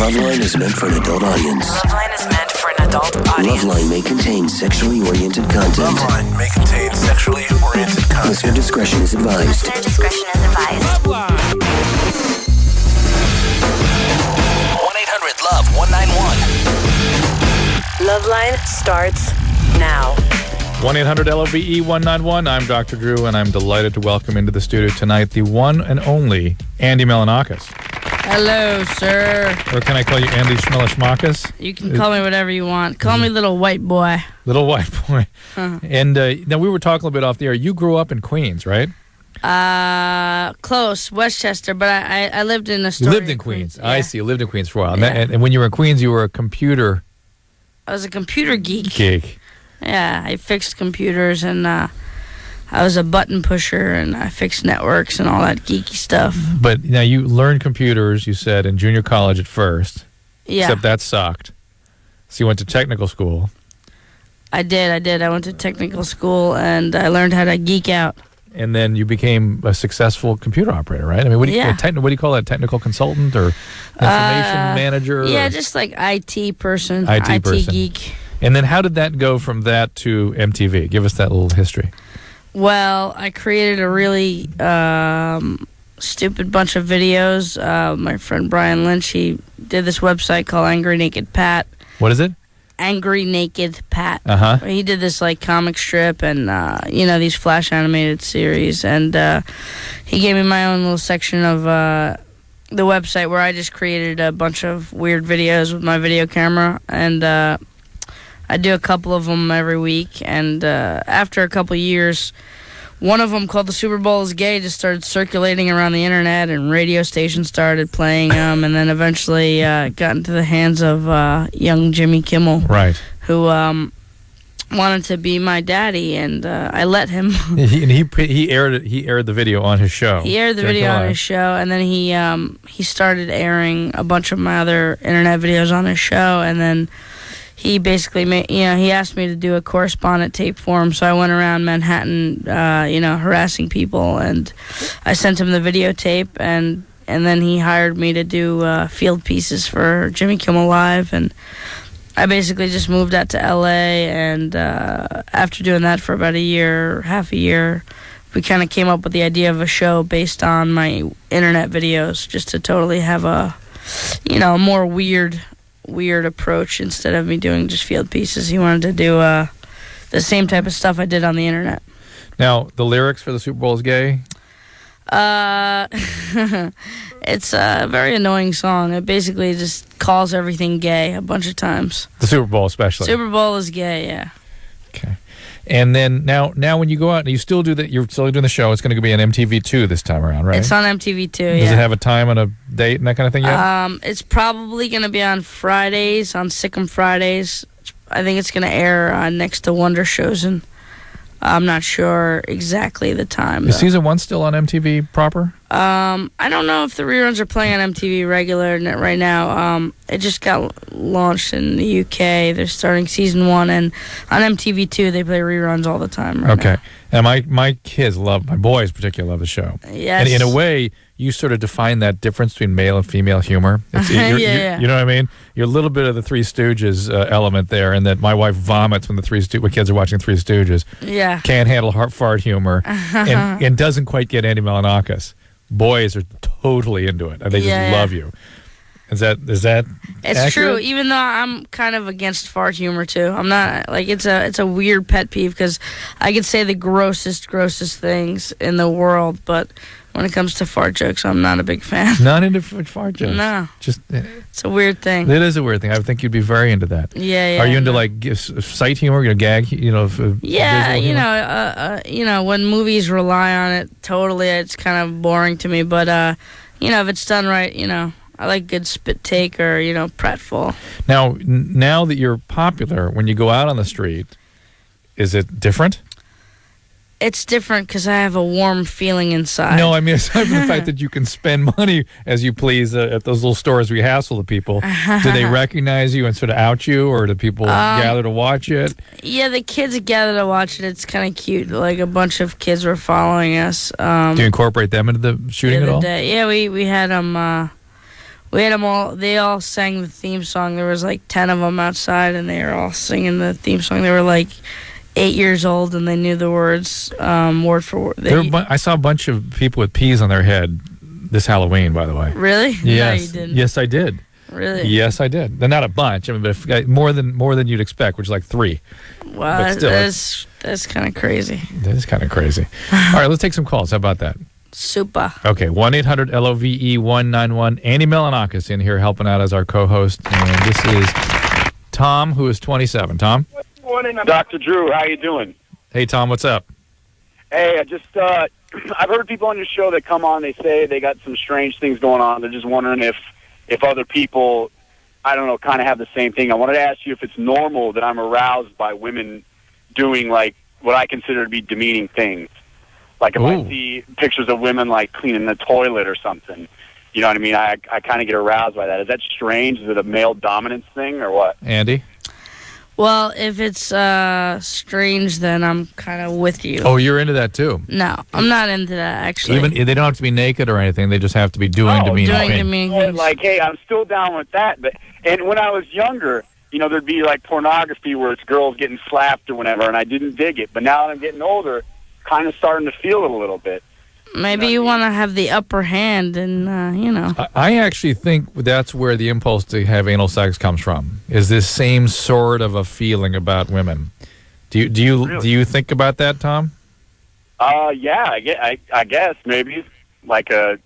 LoveLine is meant for an adult audience. LoveLine is meant for an adult audience. LoveLine may contain sexually oriented content. LoveLine may contain sexually oriented content. Listener discretion is advised. Listener discretion is advised. LoveLine. 1-800-LOVE-191. LoveLine starts now. 1-800-LOVE-191. I'm Dr. Drew, and I'm delighted to welcome into the studio tonight the one and only Andy Milonakis. Hello, sir. Or can I call you Andy Schmilishmakis? You can call me whatever you want. Call me little white boy. Little white boy. And now we were talking a little bit off the air. You grew up in Queens, right? Close, Westchester, but I lived in Astoria. You lived in Queens. Yeah. I see. You lived in Queens for a while. Yeah. And when you were in Queens, you were a computer I was a computer geek. geek. Yeah, I fixed computers, and I was a button pusher, and I fixed networks and all that geeky stuff. But now you learned computers, you said, in junior college at first. Yeah, Except that sucked. So you went to technical school. I did. I went to technical school, and I learned how to geek out. And then you became a successful computer operator, right? I mean, what do you, Yeah. what do you call that? Technical consultant or information manager? Yeah, or just like IT person, IT person. geek. And then how did that go from that to MTV? Give us that little history. Well, I created a really stupid bunch of videos. My friend Brian Lynch, he did this website called Angry Naked Pat. What is it? Angry Naked Pat. Uh-huh. He did this like comic strip and these flash animated series, and he gave me my own little section of the website where I just created a bunch of weird videos with my video camera, and I do a couple of them every week. And after a couple years, one of them called The Super Bowl is Gay just started circulating around the internet, and radio stations started playing them, and then eventually got into the hands of young Jimmy Kimmel, Right. who wanted to be my daddy, and I let him. He aired the video on his show. He aired the video on his show, and then he started airing a bunch of my other internet videos on his show, and then he basically he asked me to do a correspondent tape for him, so I went around Manhattan, harassing people, and I sent him the videotape, and then he hired me to do field pieces for Jimmy Kimmel Live, and I basically just moved out to LA, and after doing that for about half a year, we kind of came up with the idea of a show based on my internet videos, just to totally have a more weird approach. Instead of me doing just field pieces, he wanted to do the same type of stuff I did on the internet. Now, the lyrics for The Super Bowl is Gay? It's a very annoying song. It basically just calls everything gay a bunch of times. The Super Bowl especially. Super Bowl is gay, yeah. Okay. And then now when you go out, and you still do that, you're still doing the show, it's going to be on MTV2 this time around, right? It's on MTV2, yeah. Does it have a time and a date and that kind of thing yet? It's probably going to be on Fridays, on Sick'em Fridays. I think it's going to air next to Wonder Shows, and I'm not sure exactly the time. Is season 1 still on MTV proper? I don't know if the reruns are playing on MTV regular right now. It just got launched in the UK. They're starting season 1, and on MTV2 they play reruns all the time right now. And my kids my boys particularly love the show. Yes. And in a way, you sort of define that difference between male and female humor. Yeah. You know what I mean? You're a little bit of the Three Stooges element there, and that my wife vomits when when kids are watching Three Stooges. Yeah. Can't handle fart humor, and doesn't quite get Andy Milonakis. Boys are totally into it. They just love you. Is that It's accurate? true, even though I'm kind of against fart humor too. I'm not, like, it's a weird pet peeve, because I could say the grossest things in the world, but when it comes to fart jokes, I'm not a big fan. Not into fart jokes? No. Just It's a weird thing. it is a weird thing. I think you'd be very into that. Yeah. Are you into like sight humor, gag, Yeah, visual humor? when movies rely on it, totally, it's kind of boring to me. But if it's done right, I like good spit take or pratfall. Now that you're popular, when you go out on the street, is it different? It's different because I have a warm feeling inside. No, I mean, aside from the fact that you can spend money as you please at those little stores where you hassle the people, do they recognize you and sort of out you, or do people gather to watch it? Yeah, the kids gather to watch it. It's kind of cute. Like, a bunch of kids were following us. Do you incorporate them into the shooting at all? Yeah, we had them... We had them all. They all sang the theme song. There was like 10 of them outside, and they were all singing the theme song. They were like 8 years old, and they knew the words word for word. I saw a bunch of people with peas on their head this Halloween, by the way. Really? Yes. No, you didn't. Yes, I did. Really? Yes, I did. Not a bunch. I mean, but more than you'd expect, which is like 3. Wow, But still, that's kind of crazy. That is kind of crazy. All right, let's take some calls. How about that? Super. Okay, 1-800-LOVE-191. Andy Milonakis in here helping out as our co-host. And this is Tom, who is 27. Tom? Dr. Drew, how you doing? Hey, Tom, what's up? Hey, I just, I've heard people on your show that come on, they say they got some strange things going on. They're just wondering if other people, I don't know, kind of have the same thing. I wanted to ask you if it's normal that I'm aroused by women doing, like, what I consider to be demeaning things. Like if I see pictures of women like cleaning the toilet or something, you know what I mean? I kind of get aroused by that. Is that strange? Is it a male dominance thing or what? Andy? Well, if it's strange, then I'm kind of with you. Oh, you're into that too? No, I'm not into that, actually. Even they don't have to be naked or anything. They just have to be doing demeaning things. Like, hey, I'm still down with that. And when I was younger, you know, there'd be like pornography where it's girls getting slapped or whatever, and I didn't dig it. But now that I'm getting older, kind of starting to feel it a little bit. Maybe you want to have the upper hand, and you know. I actually think that's where the impulse to have anal sex comes from. Is this same sort of a feeling about women? Do you think about that, Tom? Yeah, I guess maybe like I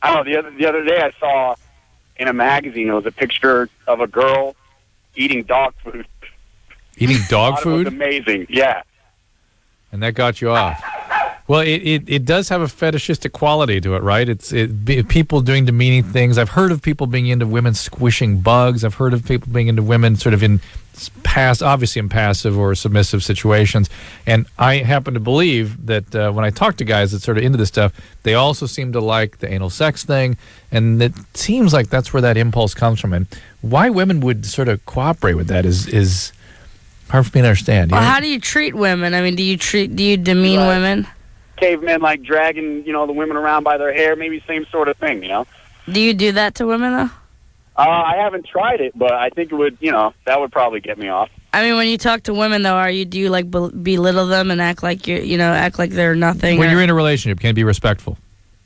don't know. The other day I saw in a magazine it was a picture of a girl eating dog food. Eating dog food? It was amazing. Yeah. And that got you off. Well, it does have a fetishistic quality to it, right? It's people doing demeaning things. I've heard of people being into women squishing bugs. I've heard of people being into women sort of in obviously in passive or submissive situations. And I happen to believe that when I talk to guys that sort of into this stuff, they also seem to like the anal sex thing. And it seems like that's where that impulse comes from. And why women would sort of cooperate with that is hard for me to understand. Well, how do you treat women? I mean, do you demean women? Cavemen like dragging, you know, the women around by their hair, maybe same sort of thing, you know. Do you do that to women though? I haven't tried it, but I think it would, you know, that would probably get me off. I mean, when you talk to women though, do you like belittle them and act like act like they're nothing? When you're in a relationship, can you be respectful?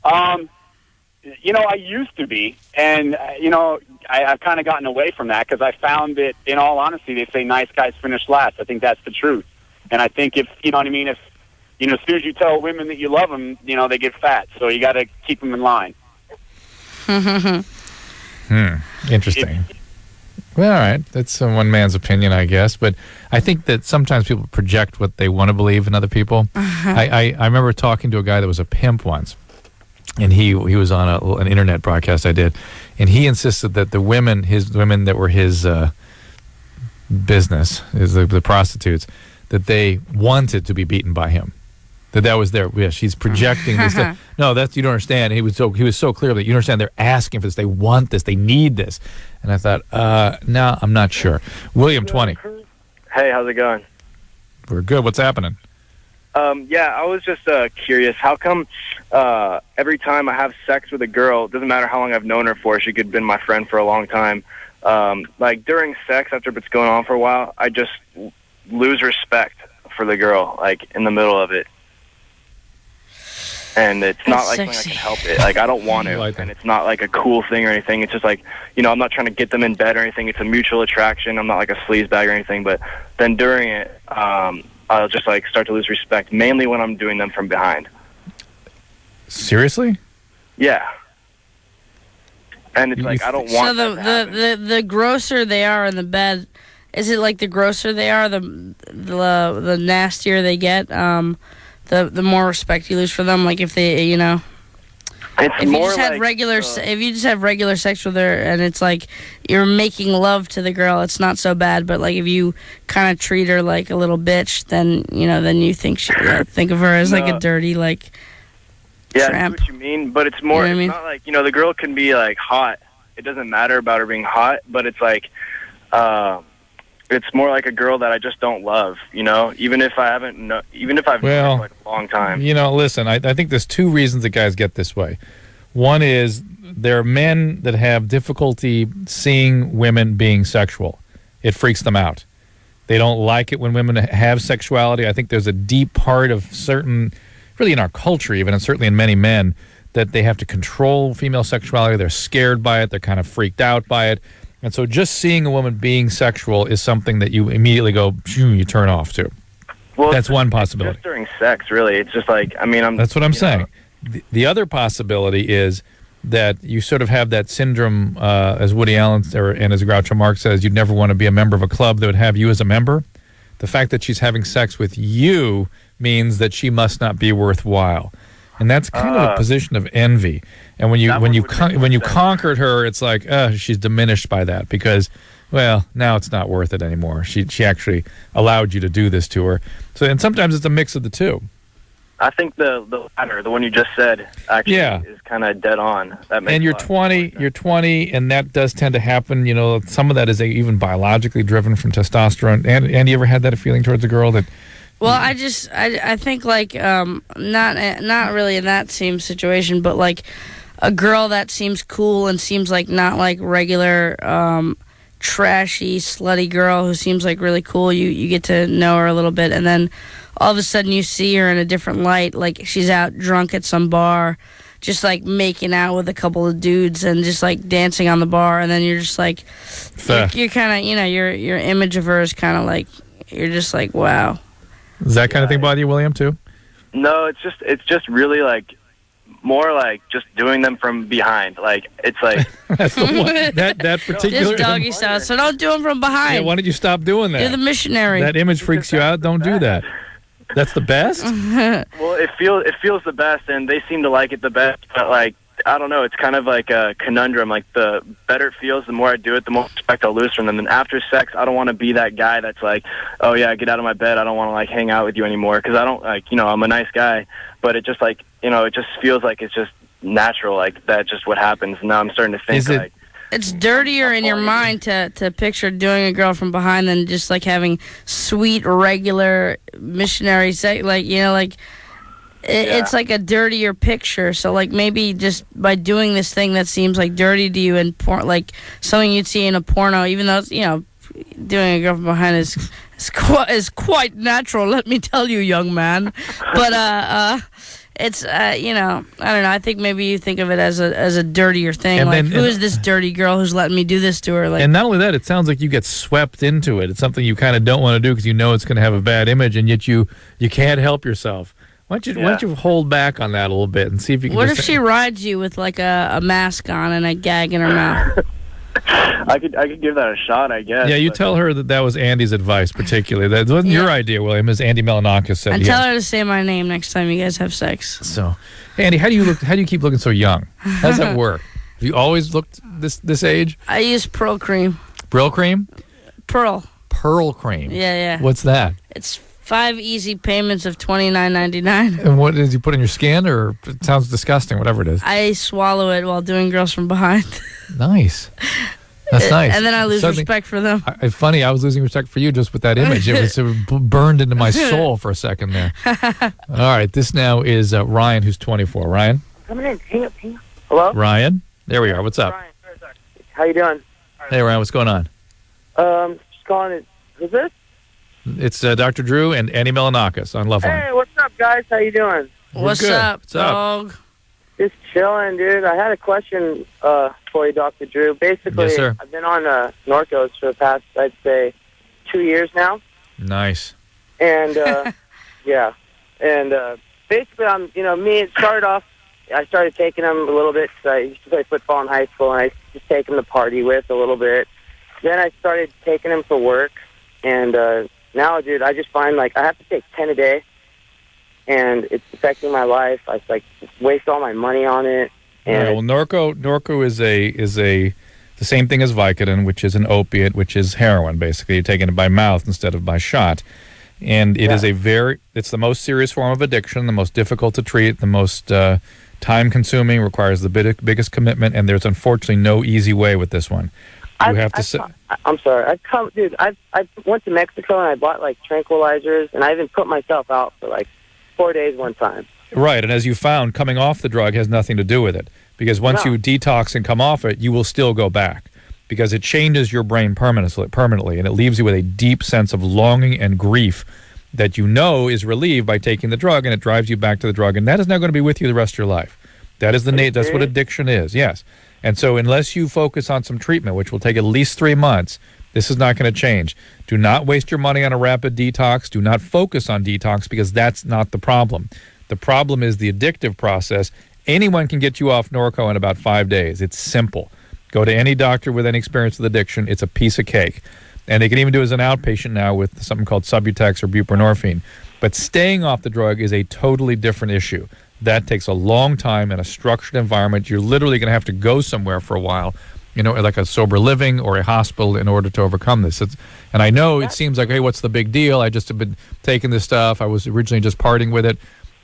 You know, I used to be, and you know, I've kind of gotten away from that because I found that, in all honesty, they say nice guys finish last. I think that's the truth, and I think if you know what I mean, if you know, as soon as you tell women that you love them, you know, they get fat. So you got to keep them in line. Interesting. Well, all right. That's one man's opinion, I guess. But I think that sometimes people project what they want to believe in other people. I remember talking to a guy that was a pimp once, and he was on an internet broadcast I did, and he insisted that the women that were his business, the prostitutes, that they wanted to be beaten by him. That was their wish. He's projecting this. No, you don't understand. He was so clear that you understand. They're asking for this. They want this. They need this. And I thought, no, I'm not sure. William, 20. Hey, how's it going? We're good. What's happening? Yeah, I was just curious. How come every time I have sex with a girl, it doesn't matter how long I've known her for, she could have been my friend for a long time, like during sex, after it's going on for a while, I just lose respect for the girl, like in the middle of it. And it's not like something I can help it. Like, I don't want to. And it's not like a cool thing or anything. It's just like, you know, I'm not trying to get them in bed or anything. It's a mutual attraction. I'm not like a sleazebag or anything. But then during it, I'll just like start to lose respect, mainly when I'm doing them from behind. Seriously? Yeah. And it's like, I don't want so the grosser they are in the bed, is it like the grosser they are, the nastier they get? The more respect you lose for them, like if they, you know, if you just had if you just have regular sex with her and it's like you're making love to the girl, it's not so bad. But like if you kind of treat her like a little bitch, then you know, then you think of her as like a dirty like tramp. I see what you mean, but it's more. You know it's not like, you know, the girl can be like hot. It doesn't matter about her being hot, but it's like. It's more like a girl that I just don't love, you know, even if I've known her for like a long time. You know, listen, I think there's two reasons that guys get this way. One is there are men that have difficulty seeing women being sexual. It freaks them out. They don't like it when women have sexuality. I think there's a deep part of certain, really in our culture even, and certainly in many men, that they have to control female sexuality. They're scared by it. They're kind of freaked out by it. And so just seeing a woman being sexual is something that you immediately go, you turn off to. Well, that's one possibility. Just during sex, really. It's just like, I mean, that's what I'm saying. The other possibility is that you sort of have that syndrome, as Woody Allen and as Groucho Marx says, you'd never want to be a member of a club that would have you as a member. The fact that she's having sex with you means that she must not be worthwhile. And that's kind of a position of envy. And when you conquered her, it's like she's diminished by that because, well, now it's not worth it anymore. She actually allowed you to do this to her. So, and sometimes it's a mix of the two. I think the latter, the one you just said, actually is kind of dead on. That makes and you're 20, and that does tend to happen. You know, some of that is even biologically driven from testosterone. And you ever had that feeling towards a girl that? Well, I think like not really in that same situation, but like a girl that seems cool and seems like not like regular trashy slutty girl who seems like really cool. You get to know her a little bit, and then all of a sudden you see her in a different light, like she's out drunk at some bar, just like making out with a couple of dudes and just like dancing on the bar, and then you're just like, you're kind of, your image of her is kind of like, you're just like, wow. Does that kind of thing bother you, William, too? No, it's just really like more like just doing them from behind. Like it's like that's the one that particular this doggy style. So don't do them from behind. Yeah, why don't you stop doing that? You're the missionary. That image freaks you out. Don't do that. That's the best? Well, it feels the best, and they seem to like it the best. But like, I don't know, it's kind of like a conundrum. Like the better it feels, the more I do it, the more respect I'll lose from them. And after sex, I don't want to be that guy that's like, oh yeah, get out of my bed. I don't want to like hang out with you anymore because I don't like, I'm a nice guy. But it just like, it just feels like it's just natural. Like that's just what happens. Now I'm starting to think like. It's dirtier in your mind to picture doing a girl from behind than just like having sweet regular missionary sex. Like it's like a dirtier picture. So like maybe just by doing this thing that seems like dirty to you and like something you'd see in a porno, even though it's, doing a girl from behind is quite natural. Let me tell you, young man. But it's I don't know. I think maybe you think of it as a dirtier thing. And like, who is this dirty girl who's letting me do this to her? Like, and not only that, it sounds like you get swept into it. It's something you kind of don't want to do because you know it's going to have a bad image, and yet you can't help yourself. Why don't you hold back on that a little bit and see if you can? What if she rides you with like a mask on and a gag in her mouth? I could give that a shot, I guess. Yeah, you tell her that was Andy's advice, particularly. That wasn't your idea, William, as Andy Milonakis said. And tell her to say my name next time you guys have sex. So, Andy, how do you keep looking so young? How does that work? Have you always looked this age? I use Pearl cream. Brill cream? Pearl cream. Yeah. What's that? It's 5 easy payments of $29.99. And what did you put in your skin? Or it sounds disgusting, whatever it is. I swallow it while doing girls from behind. Nice. That's nice. And then I lose respect for them. It's funny, I was losing respect for you just with that image. It was burned into my soul for a second there. All right, this now is Ryan, who's 24. Ryan? Coming in. Hang up. Hello? Ryan? There we are. What's up? Ryan, how you doing? Hey, Ryan, what's going on? Just calling it. Who's this? It's Dr. Drew and Andy Milonakis on LoveLine. Hey, what's up, guys? How you doing? What's up, dog? Just chilling, dude. I had a question for you, Dr. Drew. Basically, yes, sir. I've been on Norcos for the past, I'd say, 2 years now. Nice. And, yeah. And basically, it started off, I started taking them a little bit because I used to play football in high school, and I just take them to party with a little bit. Then I started taking them for work, and now, dude, I just find, like, I have to take 10 a day, and it's affecting my life. I, waste all my money on it. And well, Norco is the same thing as Vicodin, which is an opiate, which is heroin, basically. You're taking it by mouth instead of by shot. And it is it's the most serious form of addiction, the most difficult to treat, the most time-consuming, requires the biggest commitment, and there's unfortunately no easy way with this one. I'm sorry. I went to Mexico and I bought tranquilizers, and I even put myself out for 4 days one time. Right, and as you found, coming off the drug has nothing to do with it. because once you detox and come off it, you will still go back, because it changes your brain permanently, and it leaves you with a deep sense of longing and grief that you know is relieved by taking the drug, and it drives you back to the drug, and that is now going to be with you the rest of your life. That is that's what addiction is, yes. And so unless you focus on some treatment, which will take at least 3 months, this is not going to change. Do not waste your money on a rapid detox. Do not focus on detox, because that's not the problem. The problem is the addictive process. Anyone can get you off Norco in about 5 days. It's simple. Go to any doctor with any experience with addiction. It's a piece of cake. And they can even do it as an outpatient now with something called Subutex or buprenorphine. But staying off the drug is a totally different issue. That takes a long time in a structured environment. You're literally going to have to go somewhere for a while, like a sober living or a hospital, in order to overcome this. And I know it seems like, hey, what's the big deal? I just have been taking this stuff. I was originally just partying with it.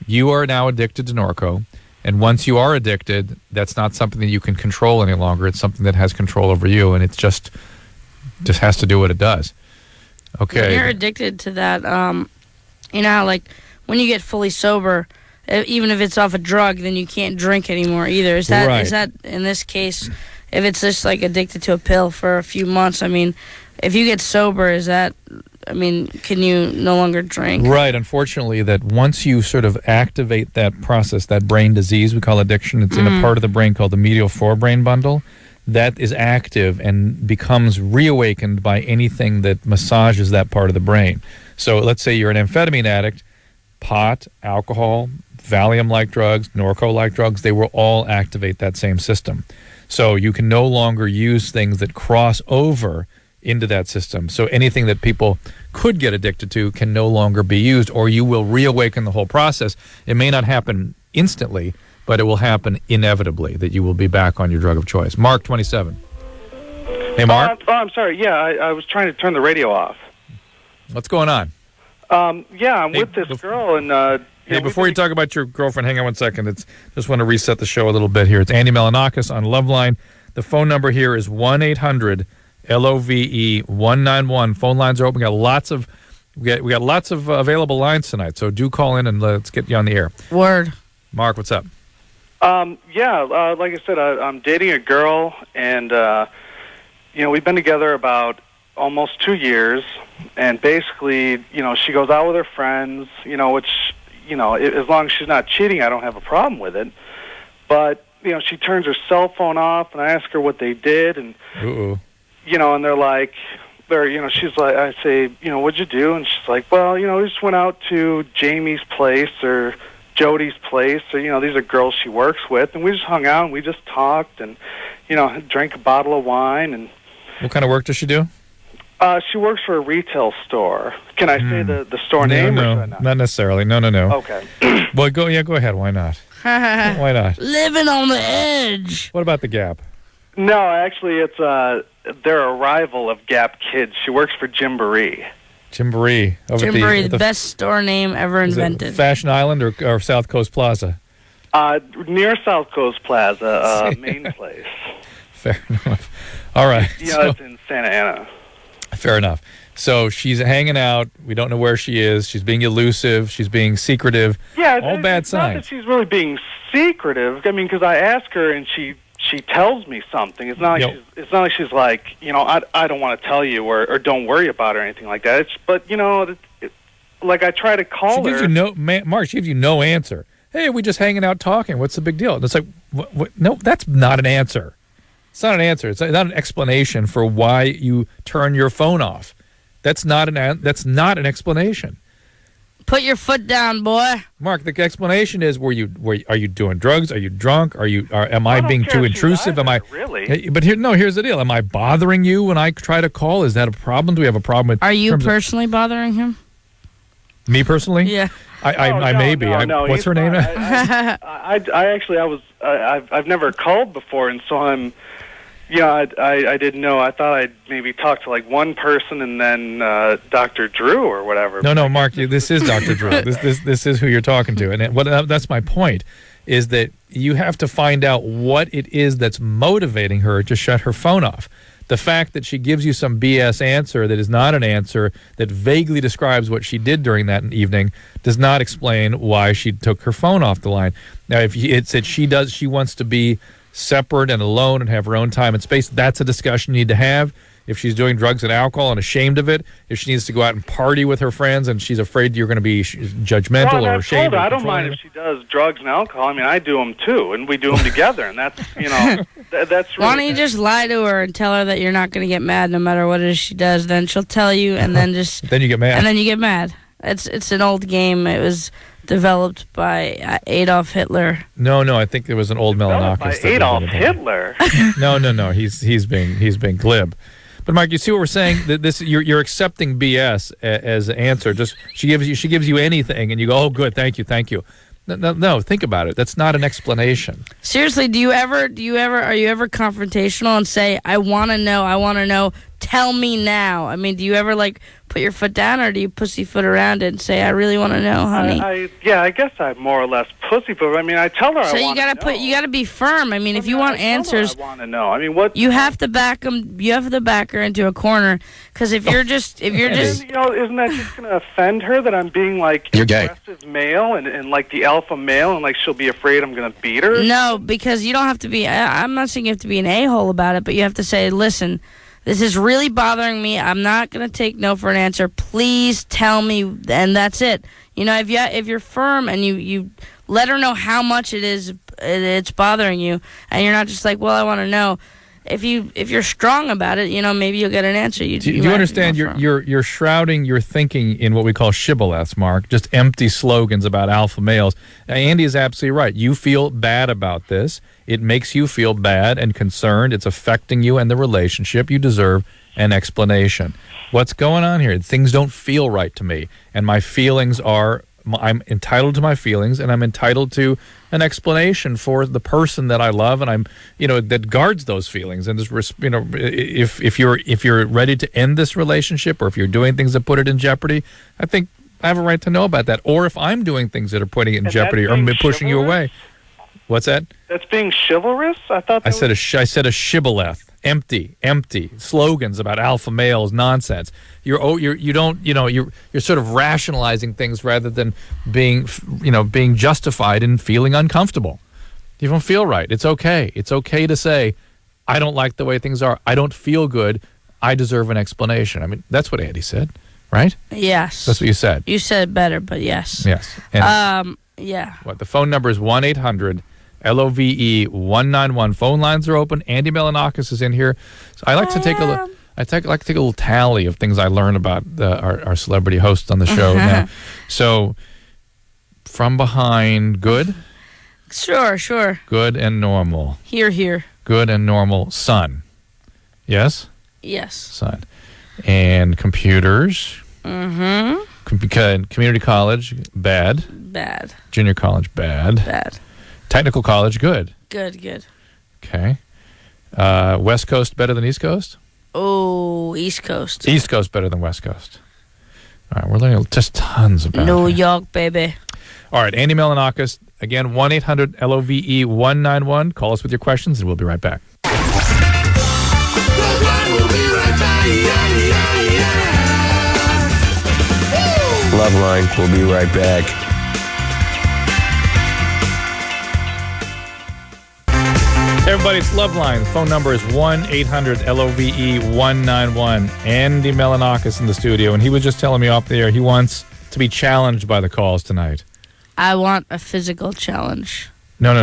You are now addicted to Norco. And once you are addicted, that's not something that you can control any longer. It's something that has control over you, and it just has to do what it does. Okay. When you're addicted to that, you know how, like, when you get fully sober, even if it's off a drug, then you can't drink anymore either. Is that in this case, if it's just like addicted to a pill for a few months, I mean, if you get sober, can you no longer drink? Right. Unfortunately, that once you sort of activate that process, that brain disease we call addiction, it's in a part of the brain called the medial forebrain bundle, that is active and becomes reawakened by anything that massages that part of the brain. So let's say you're an amphetamine addict, pot, alcohol, Valium-like drugs, Norco-like drugs, they will all activate that same system. So you can no longer use things that cross over into that system. So anything that people could get addicted to can no longer be used, or you will reawaken the whole process. It may not happen instantly, but it will happen inevitably, that you will be back on your drug of choice. Mark, 27. Hey, Mark? I'm sorry. Yeah, I was trying to turn the radio off. What's going on? I'm with this girl, and... Hey, before you talk about your girlfriend, hang on 1 second. Just want to reset the show a little bit here. It's Andy Milonakis on LoveLine. The phone number here is 1-800-LOVE-191. Phone lines are open. We got lots of available lines tonight, so do call in and let's get you on the air. Word. Mark, what's up? Like I said, I'm dating a girl, and we've been together about almost 2 years, and basically, she goes out with her friends, which, as long as she's not cheating, I don't have a problem with it. But, she turns her cell phone off, and I ask her what they did, and, and they're like, she's like, I say, what'd you do? And she's like, well, we just went out to Jamie's place or Jody's place, or, these are girls she works with, and we just hung out, and we just talked, and, drank a bottle of wine. And what kind of work does she do? She works for a retail store. Can I say the store name? No, not necessarily. No. Okay. Well, go ahead. Why not? Why not? Living on the edge. What about the Gap? No, actually, they're a rival of Gap Kids. She works for Gymboree. Gymboree. Gymboree, the best store name ever invented. Fashion Island or South Coast Plaza? Near South Coast Plaza, main place. Fair enough. All right. It's in Santa Ana. Fair enough. So she's hanging out. We don't know where she is. She's being elusive. She's being secretive. Yeah, all bad it's signs. Not that she's really being secretive. I mean, because I ask her and she tells me something. It's not like she's like, I don't want to tell you or don't worry about it or anything like that. Like I try to call her. Mark, she gives you no answer. Hey, we're just hanging out talking. What's the big deal? And it's like, what? No, that's not an answer. It's not an answer. It's not an explanation for why you turn your phone off. That's not an explanation. Put your foot down, boy. Mark, the explanation is: are you doing drugs? Are you drunk? Am I being too intrusive? Am I really? But here's the deal: am I bothering you when I try to call? Is that a problem? Do we have a problem with? Are you personally bothering him? Me personally? Yeah. I may be. What's her name? I've never called before, and so I'm. Yeah, I didn't know. I thought I'd maybe talk to like one person and then Dr. Drew or whatever. No, Mark, this is Dr. Drew. This is who you're talking to, and that's my point. Is that you have to find out what it is that's motivating her to shut her phone off. The fact that she gives you some BS answer that is not an answer, that vaguely describes what she did during that evening, does not explain why she took her phone off the line. Now, if it said she wants to be separate and alone and have her own time and space, that's a discussion you need to have. If she's doing drugs and alcohol and ashamed of it, if she needs to go out and party with her friends and she's afraid you're going to be judgmental or ashamed. I don't mind if she does drugs and alcohol. I mean, I do them too, and we do them together, and that's, that's really... Why don't you just lie to her and tell her that you're not going to get mad no matter what it is she does? Then she'll tell you, and then just... then you get mad. And then you get mad. It's an old game. It was developed by Adolf Hitler. No, I think it was an old Milonakis. By Adolf Hitler? No. He's being glib. But Mark, you see what we're saying? That you're accepting BS as an answer. Just she gives you anything, and you go, oh, good, thank you. No, think about it. That's not an explanation. Seriously, are you ever confrontational and say, I want to know, tell me now? I mean, do you ever put your foot down, or do you pussyfoot around it and say, I really want to know, honey? I guess I more or less pussyfoot. I mean, I tell her. So you gotta be firm. I mean, if you want answers, I want to know. I mean, what you have to back them. You have to back her into a corner, because if you're just isn't that just going to offend her that I'm being you're gay, aggressive male and like the alpha male, and she'll be afraid I'm going to beat her? No, because you don't have to be. I'm not saying you have to be an a-hole about it, but you have to say, listen, this is really bothering me. I'm not going to take no for an answer. Please tell me, and that's it. If you're firm and you let her know how much it's bothering you, and you're not just like, well, I want to know. If you're strong about it, maybe you'll get an answer. Do you understand? You're shrouding your thinking in what we call shibboleths, Mark. Just empty slogans about alpha males. Andy is absolutely right. You feel bad about this. It makes you feel bad and concerned. It's affecting you and the relationship. You deserve an explanation. What's going on here? Things don't feel right to me, and my feelings are. I'm entitled to my feelings, and I'm entitled to an explanation for the person that I love, and I'm, that guards those feelings. And this, if you're ready to end this relationship, or if you're doing things that put it in jeopardy, I think I have a right to know about that. Or if I'm doing things that are putting it in jeopardy or pushing you away. What's that? That's being chivalrous? I thought. I said a shibboleth. Empty slogans about alpha males, nonsense. You're sort of rationalizing things rather than being justified and feeling uncomfortable. You don't feel right. It's okay. It's okay to say, I don't like the way things are. I don't feel good. I deserve an explanation. I mean, that's what Andy said, right? Yes. That's what you said. You said better, but yes. Yes. And, yeah. What the phone number is 1-800. LOVE 191. Phone lines are open. Andy Milonakis is in here. So I like to take a little tally of things I learn about our celebrity hosts on the show now. So, from behind, good? Sure. Good and normal. Here. Good and normal, son. Yes? Yes. Son. And computers? Mm-hmm. Community college, bad. Bad. Junior college, bad. Bad. Technical college, good. Good. Okay. West Coast better than East Coast? Oh, East Coast. East Coast better than West Coast. All right, we're learning just tons about New York, baby. All right, Andy Milonakis. Again, 1-800-LOVE 191. Call us with your questions, and we'll be right back. LoveLine, we'll be right back. Hey everybody, it's LoveLine. The phone number is 1-800-LOVE 191. Andy Milonakis in the studio, and he was just telling me off the air he wants to be challenged by the calls tonight. I want a physical challenge. No.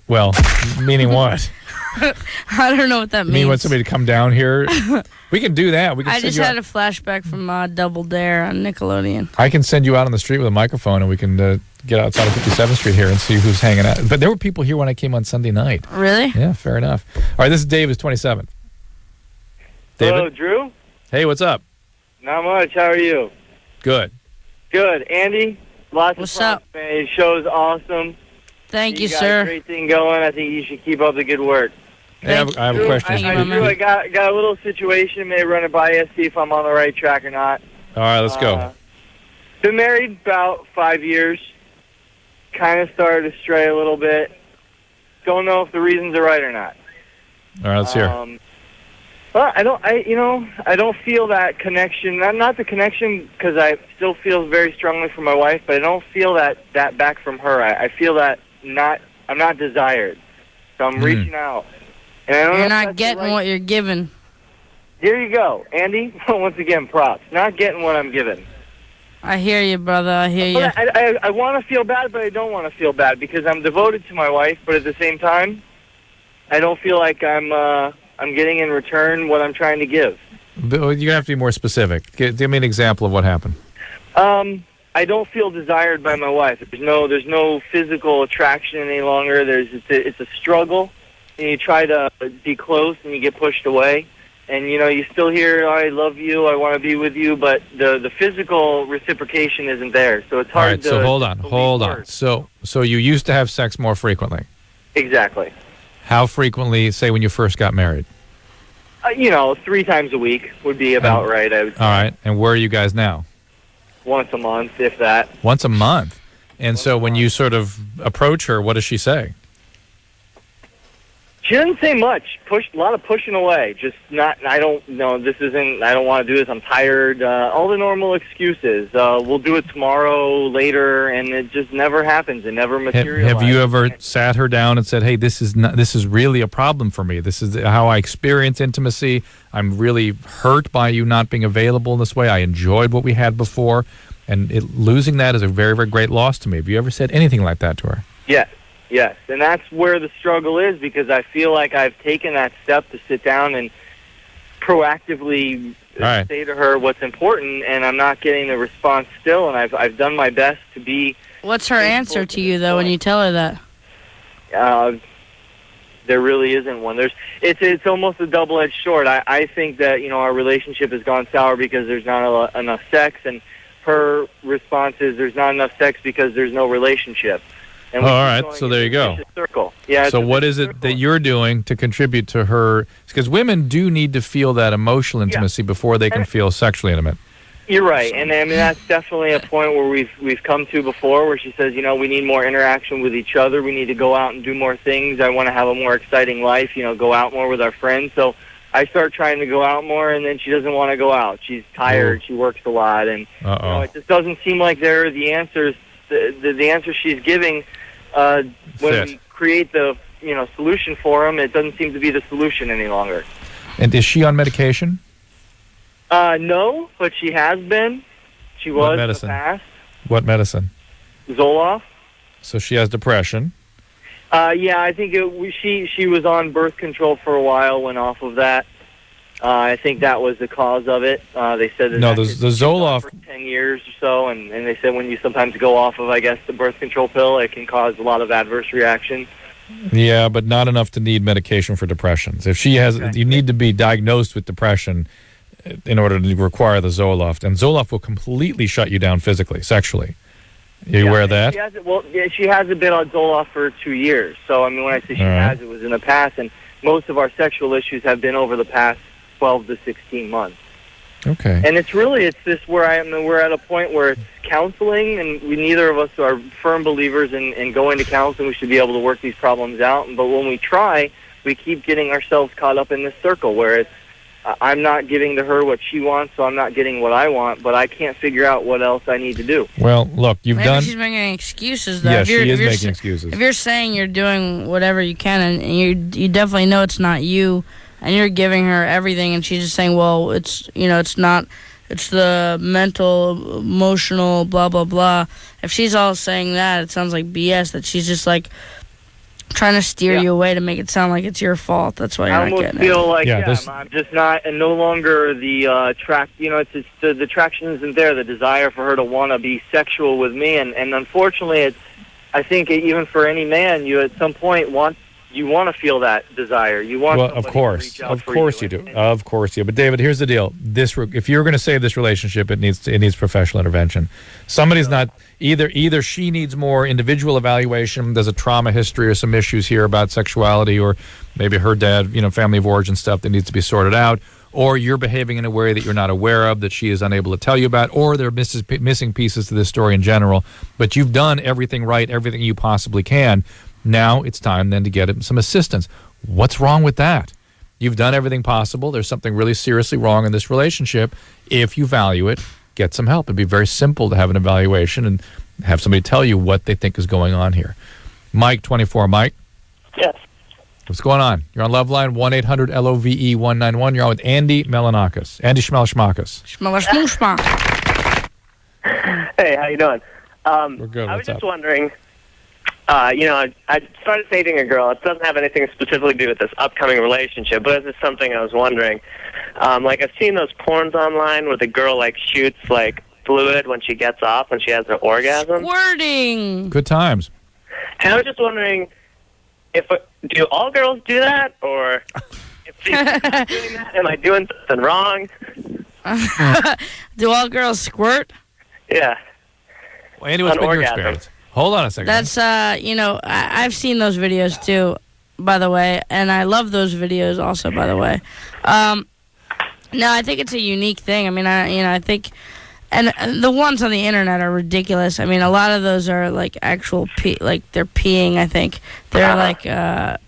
Well, meaning what? I don't know what that means. You mean want somebody to come down here? We can do that. I just had a flashback from Double Dare on Nickelodeon. I can send you out on the street with a microphone, and we can get outside of 57th Street here and see who's hanging out. But there were people here when I came on Sunday night. Really? Yeah, fair enough. All right, this is Dave, who's 27. David? Hello, Drew? Hey, what's up? Not much. How are you? Good. Andy, lots What's of props, up? man. Your show's awesome. Thank you, got sir. A great thing going. I think you should keep up the good work. Hey, I have a question. I got a little situation. May run it by you, see if I'm on the right track or not. All right, let's go. Been married about 5 years. Kind of started to stray a little bit. Don't know if the reasons are right or not. All right, let's hear. Well, I don't feel that connection. Not the connection, because I still feel very strongly for my wife, but I don't feel that back from her. I feel that I'm not desired. So I'm reaching out. And I don't know You're if not that's getting what you're given. There you go, Andy. Once again, props. Not getting what I'm given. I hear you, brother. I hear you. But I want to feel bad, but I don't want to feel bad because I'm devoted to my wife. But at the same time, I don't feel like I'm getting in return what I'm trying to give. You're gonna have to be more specific. Give me an example of what happened. I don't feel desired by my wife. There's no physical attraction any longer. It's a struggle, and you try to be close, and you get pushed away. And, you still hear, I love you, I want to be with you, but the physical reciprocation isn't there. So it's hard. All right, so hold on. So you used to have sex more frequently. Exactly. How frequently, say, when you first got married? 3 times a week would be about right, I would say. All right, and where are you guys now? Once a month, if that. Once a month. And so when you sort of approach her, what does she say? She doesn't say much. A lot of pushing away. Just not. I don't know. This isn't. I don't want to do this. I'm tired. All the normal excuses. We'll do it tomorrow, later, and it just never happens. It never materializes. Have you ever sat her down and said, "Hey, this is really a problem for me. This is how I experience intimacy. I'm really hurt by you not being available in this way. I enjoyed what we had before, and losing that is a very, very great loss to me." Have you ever said anything like that to her? Yes, and that's where the struggle is because I feel like I've taken that step to sit down and proactively say to her what's important, and I'm not getting the response still, and I've done my best to be... What's her answer to you, though, when you tell her that? There really isn't one. It's almost a double-edged sword. I think that, our relationship has gone sour because there's not enough sex, and her response is there's not enough sex because there's no relationship. All right, so there you go. Circle. Yeah. So what is it that you're doing to contribute to her? Because women do need to feel that emotional intimacy before they can feel sexually intimate. You're right, and I mean that's definitely a point where we've come to before, where she says, we need more interaction with each other. We need to go out and do more things. I want to have a more exciting life. Go out more with our friends. So I start trying to go out more, and then she doesn't want to go out. She's tired. She works a lot, and it just doesn't seem like there are the answers. The answer she's giving. When we create the solution for them, it doesn't seem to be the solution any longer. And is she on medication? No, but she has been. She was in the past. What medicine? Zoloft. So she has depression. Yeah, I think she was on birth control for a while, went off of that. I think that was the cause of it. They said that the Zoloft for 10 years or so, and they said when you sometimes go off of, I guess, the birth control pill, it can cause a lot of adverse reactions. Yeah, but not enough to need medication for depression. So if she has, you need to be diagnosed with depression in order to require the Zoloft, and Zoloft will completely shut you down physically, sexually. Are you aware of that? She hasn't been on Zoloft for 2 years. So I mean, when I say she has, it was in the past, and most of our sexual issues have been over the past 12 to 16 months. Okay. And it's this where we're at a point where it's counseling, and neither of us are firm believers in going to counseling. We should be able to work these problems out. But when we try, we keep getting ourselves caught up in this circle where it's I'm not giving to her what she wants, so I'm not getting what I want, but I can't figure out what else I need to do. Well, look, Maybe she's making excuses, though. Yeah, she is making excuses. If you're saying you're doing whatever you can, and you definitely know it's not you, and you're giving her everything, and she's just saying, well, it's not, it's the mental, emotional, blah, blah, blah. If she's all saying that, it sounds like BS, that she's just like trying to steer you away to make it sound like it's your fault. That's why you're not getting it. I almost feel like, I'm just not, and no longer the the traction isn't there, the desire for her to want to be sexual with me, and unfortunately, I think even for any man, you at some point want to feel that desire. You want of course you do. Of course you do. But David, here's the deal. If you're going to save this relationship, it needs professional intervention. Somebody's not either she needs more individual evaluation. There's a trauma history or some issues here about sexuality, or maybe her dad, family of origin stuff that needs to be sorted out, or you're behaving in a way that you're not aware of, that she is unable to tell you about, or there are missing pieces to this story in general. But you've done everything right, everything you possibly can. Now it's time then to get some assistance. What's wrong with that? You've done everything possible. There's something really seriously wrong in this relationship. If you value it, get some help. It'd be very simple to have an evaluation and have somebody tell you what they think is going on here. Mike, 24. Mike? Yes. What's going on? You're on LoveLine, 1-800-LOVE-191. You're on with Andy Milonakis. Andy Schmelishmakis. Schmelishmushma. Hey, how you doing? We're good. I was What's just up? wondering, I started dating a girl. It doesn't have anything specifically to do with this upcoming relationship, but it's just something I was wondering. Like, I've seen those porns online where the girl, like, shoots, like, fluid when she gets off, when she has her orgasm. Squirting. Good times. And I was just wondering, do all girls do that? Or if she's not doing that, am I doing something wrong? Do all girls squirt? Yeah. Well, Andy, what's been your experience? Hold on a second. That's, I've seen those videos too, by the way, and I love those videos also, by the way. No, I think it's a unique thing. I mean, I think, and the ones on the internet are ridiculous. I mean, a lot of those are like actual like they're peeing. I think they're like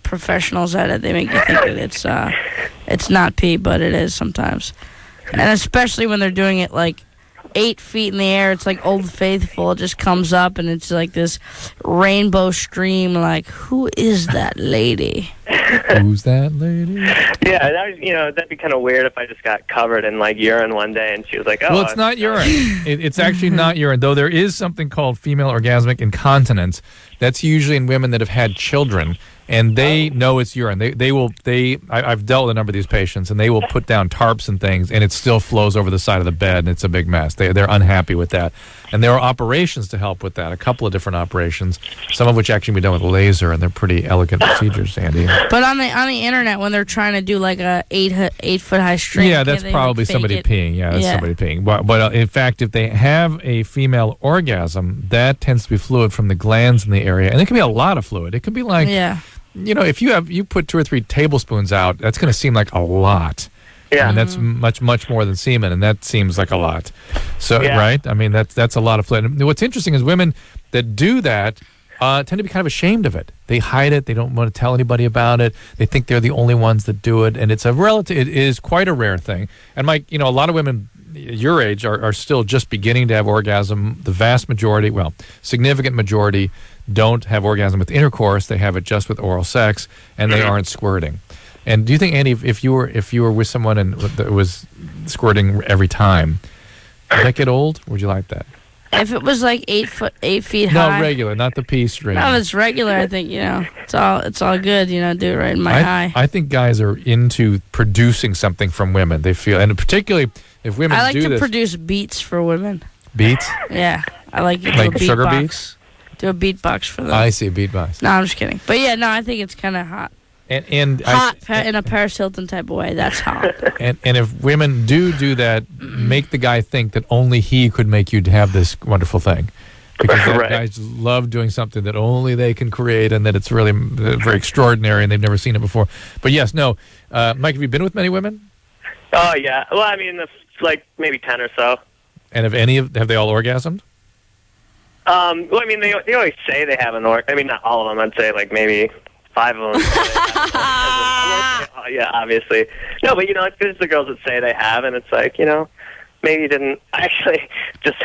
professionals at it. They make you think that it's not pee, but it is sometimes, and especially when they're doing it like 8 feet in the air. It's like Old Faithful. It just comes up and it's like this rainbow stream. Like, who is that lady? Who's that lady? Yeah, that'd be kind of weird if I just got covered in like urine one day and she was like, "Oh." Well, it's not urine. It's actually not urine, though there is something called female orgasmic incontinence. That's usually in women that have had children, and they know it's urine. I've dealt with a number of these patients, and they will put down tarps and things, and it still flows over the side of the bed, and it's a big mess. They're unhappy with that. And there are operations to help with that, a couple of different operations, some of which actually can be done with laser, and they're pretty elegant procedures, Andy. But on the internet, when they're trying to do like a 8 foot high string, yeah, that's probably somebody peeing. Yeah, that's somebody peeing. But in fact, if they have a female orgasm, that tends to be fluid from the glands in the area, and it can be a lot of fluid. It could be like, if you put 2 or 3 tablespoons out, that's going to seem like a lot. Yeah, and that's much more than semen, and that seems like a lot. So, right? I mean, that's a lot of fluid. And what's interesting is women that do that tend to be kind of ashamed of it. They hide it. They don't want to tell anybody about it. They think they're the only ones that do it, and it is quite a rare thing. And Mike, a lot of women your age are still just beginning to have orgasm. The vast majority, significant majority, don't have orgasm with intercourse. They have it just with oral sex, and they aren't squirting. And do you think, Andy, if you were with someone and that was squirting every time, would that get old? Would you like that? If it was like 8 feet high. No, regular, not the pea string. No, if it's regular, I think it's all good. Do it right in my eye. I think guys are into producing something from women. They feel, and particularly if women I like do to this, produce beats for women. Beats? Yeah, I like to do like a sugar beatbox. beats. Do a beatbox for them. I see, beatbox. No, I'm just kidding. But yeah, no, I think it's kind of hot. And hot in a Paris Hilton type of way. That's hot. And if women do that, make the guy think that only he could make you have this wonderful thing, because guys love doing something that only they can create, and that it's really very extraordinary, and they've never seen it before. But yes, no, Mike, have you been with many women? Oh yeah. Well, I mean, like maybe 10 or so. And have they all orgasmed? Well, I mean, they always say they have an orgasm. I mean, not all of them. I'd say like maybe 5 of them. Yeah, obviously. No, but it's the girls that say they have, and it's like, maybe you didn't. I actually just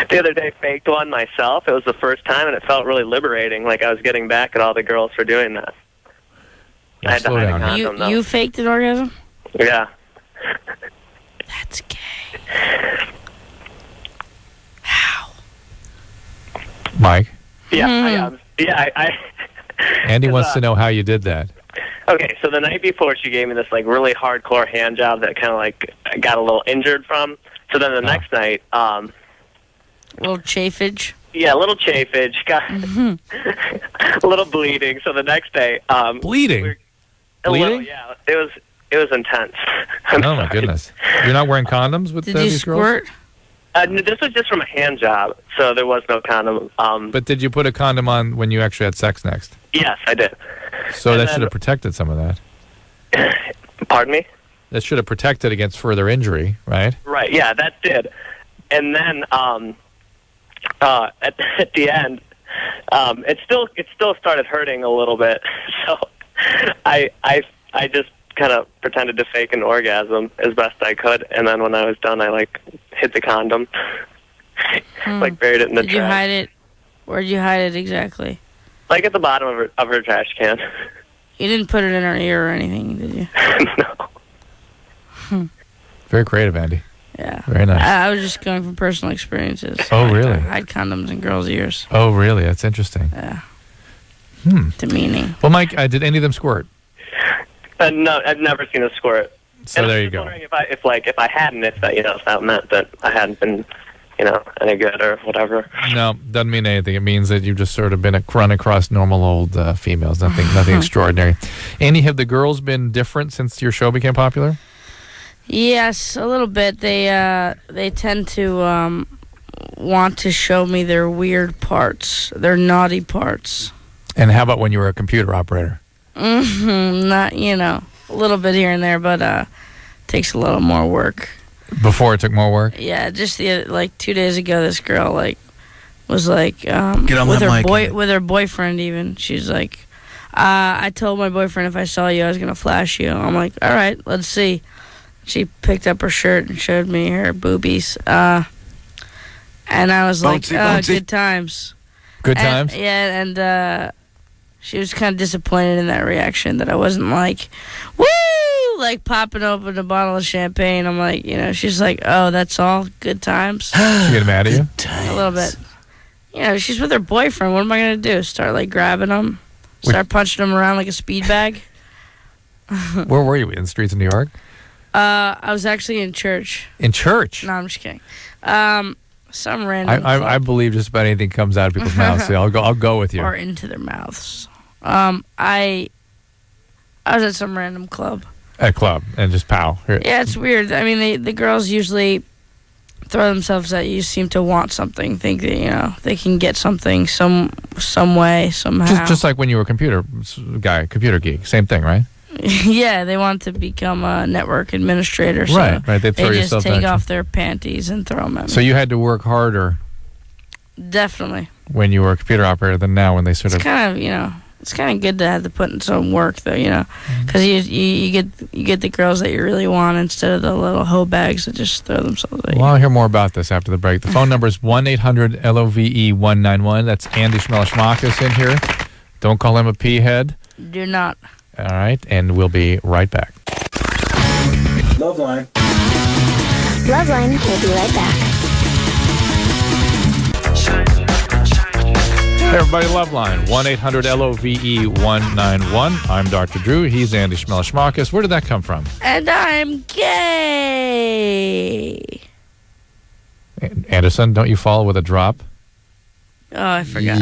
the other day faked one myself. It was the first time, and it felt really liberating. Like I was getting back at all the girls for doing that. Yeah, I had to hide a condom, though. You faked an orgasm? Yeah. That's gay. How? Mike? Yeah, I Andy wants to know how you did that. Okay, so the night before, she gave me this like really hardcore hand job that kind of like I got a little injured from. So then the next night, a little chafage. Yeah, a little chafage. Got a little bleeding. So the next day, bleeding. Bleeding? Little, yeah, it was intense. Oh my goodness! You're not wearing condoms with these girls? This was just from a hand job, so there was no condom. But did you put a condom on when you actually had sex next? Yes, I did. So that should have protected some of that. Pardon me? That should have protected against further injury, right? Right, yeah, that did. And then at the end, it still started hurting a little bit. So I just kind of pretended to fake an orgasm as best I could, and then when I was done, I hid the condom, buried it in the trash. Did you hide it? Where'd you hide it exactly? Like at the bottom of her trash can. You didn't put it in her ear or anything, did you? No. Very creative, Andy. Yeah. Very nice. I was just going from personal experiences. Oh, really? Hide condoms in girls' ears. Oh, really? That's interesting. Yeah. Demeaning. Well, Mike, did any of them squirt? No, I've never seen a squirt. So and there I'm you just go. wondering if I hadn't, if that meant that I hadn't been, any good or whatever. No, doesn't mean anything. It means that you've just sort of been run across normal old females. Nothing extraordinary. Andy, have the girls been different since your show became popular? Yes, a little bit. They tend to want to show me their weird parts, their naughty parts. And how about when you were a computer operator? Not, a little bit here and there, but takes a little more work. Before it took more work? Yeah, just 2 days ago, this girl was with her boyfriend even. She's like, I told my boyfriend if I saw you, I was gonna flash you. I'm like, all right, let's see. She picked up her shirt and showed me her boobies, and I was bouncy. Good times. Good times. Yeah, and she was kind of disappointed in that reaction that I wasn't woo, popping open a bottle of champagne. I'm like, she's like, oh, that's all? Good times? She get mad at you? A little bit. She's with her boyfriend. What am I going to do? Start, grabbing him? Start punching him around like a speed bag? Where were you? In the streets of New York? I was actually in church. In church? No, I'm just kidding. Some random I believe just about anything comes out of people's mouths, so I'll go with you. Or into their mouths. I was at some random club. A club, and just pow. Here. Yeah, it's weird. I mean, the girls usually throw themselves at you, seem to want something, think that, they can get something some way, somehow. Just like when you were a computer geek. Same thing, right? Yeah, they want to become a network administrator. So right. They throw just take off their panties and throw them at me. So you had to work harder. Definitely. When you were a computer operator than now when they sort of... It's kind of good to have to put in some work, though, because you get the girls that you really want instead of the little hoe bags that just throw themselves at you. Well, I'll hear more about this after the break. The phone number is 1-800-LOVE-191. That's Andy Milonakis in here. Don't call him a pea-head. Do not. All right, and we'll be right back. LoveLine. LoveLine will be right back. Hey everybody, LoveLine, 1-800-LOVE-191. I'm Dr. Drew. He's Andy Milonakis. Where did that come from? And I'm gay. Anderson, don't you follow with a drop? Oh, I forgot.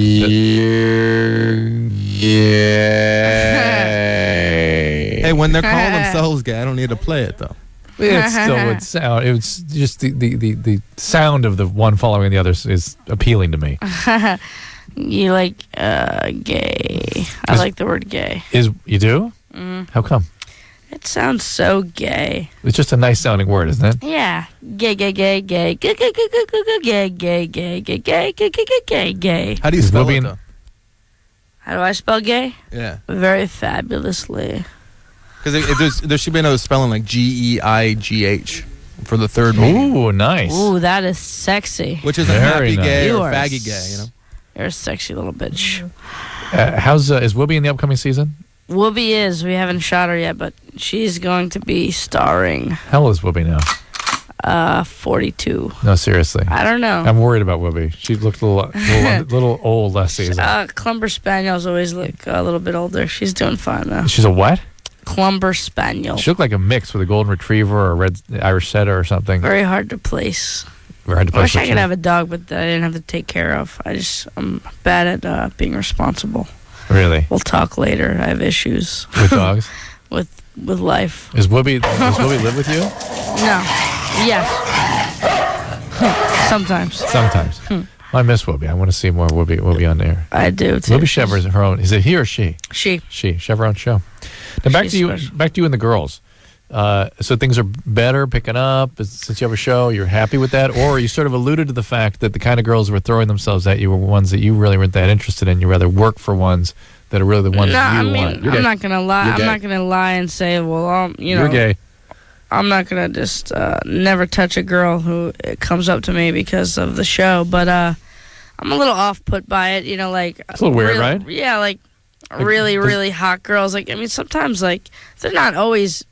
Hey, when they're calling themselves gay, I don't need to play it, though. It still would sound. It was just the sound of the one following the other is appealing to me. You like gay. I like the word gay. You do? How come? It sounds so gay. It's just a nice sounding word, isn't it? Yeah. Gay, gay, gay, gay, gay, gay, gay, gay, gay, gay, gay, gay, gay, gay, gay, gay. How do you spell it, though? How do I spell gay? Yeah. Very fabulously. Because there should be another spelling like Geigh for the third meaning. Ooh, nice. Ooh, that is sexy. Which is a happy gay or faggy gay, You're a sexy little bitch. Is Whoopi in the upcoming season? Whoopi is. We haven't shot her yet, but she's going to be starring. How old is Whoopi now? 42. No, seriously. I don't know. I'm worried about Whoopi. She looked a little old last season. Clumber Spaniels always look a little bit older. She's doing fine, though. She's a what? Clumber Spaniel. She looked like a mix with a golden retriever or a red Irish setter or something. Very hard to place. I wish I could have a dog, but that I didn't have to take care of. I'm bad at being responsible. Really? We'll talk later. I have issues with dogs. with life. Does Whoopi live with you? No. Yes. Sometimes. Sometimes. Well, I miss Whoopi. I want to see more Whoopi on there. I do too. Whoopi should have her own. Is it he or she? She. She should have her own show. Now back to you and the girls. So things are better, picking up since you have a show. You're happy with that, or you sort of alluded to the fact that the kind of girls who were throwing themselves at you were ones that you really weren't that interested in. You rather work for ones that are really the ones that you want. I'm not gonna lie. I'm not gonna lie and say, well, you're gay. I'm not gonna just never touch a girl who comes up to me because of the show, but I'm a little off put by it. It's a little weird, right? Yeah, really, really hot girls. Like, I mean, sometimes, like, they're not always,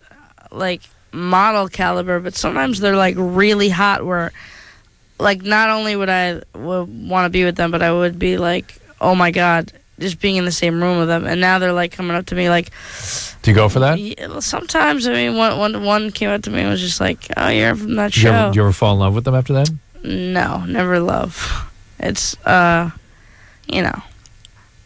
like, model caliber, but sometimes they're, like, really hot where, like, not only would I want to be with them, but I would be like, oh, my God, just being in the same room with them. And now they're, like, coming up to me, like... Do you go for that? Yeah, well, sometimes, I mean, one came up to me and was just like, oh, you're from that show. Did you ever fall in love with them after that? No, never love. It's, you know...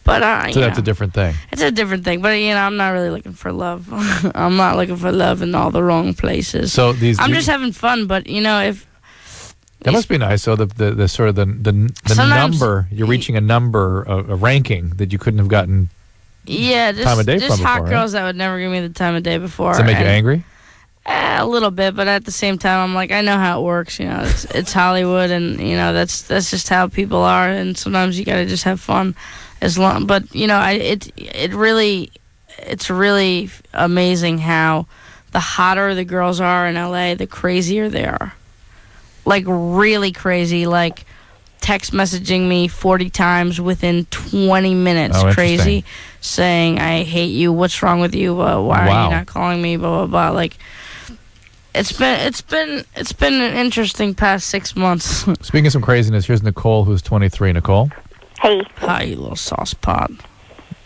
But so that's a different thing. It's a different thing. But, you know, I'm not really looking for love. I'm not looking for love in all the wrong places. So I'm just having fun. But, you know, if... That must be nice. So the sort of the number, you're reaching a number, a ranking that you couldn't have gotten time of day from before. Hot girls that would never give me the time of day before. Does that make you angry? A little bit, but at the same time, I'm like, I know how it works. You know, it's Hollywood, and you know that's just how people are. And sometimes you gotta just have fun, But you know, it's really amazing how the hotter the girls are in LA, the crazier they are. Like really crazy, like text messaging me 40 times within 20 minutes, crazy, saying I hate you. What's wrong with you? Why are you not calling me? Blah blah blah. Like. It's been an interesting past 6 months. Speaking of some craziness, here's Nicole, who's 23. Nicole? Hey. Hi, you little sauce pot.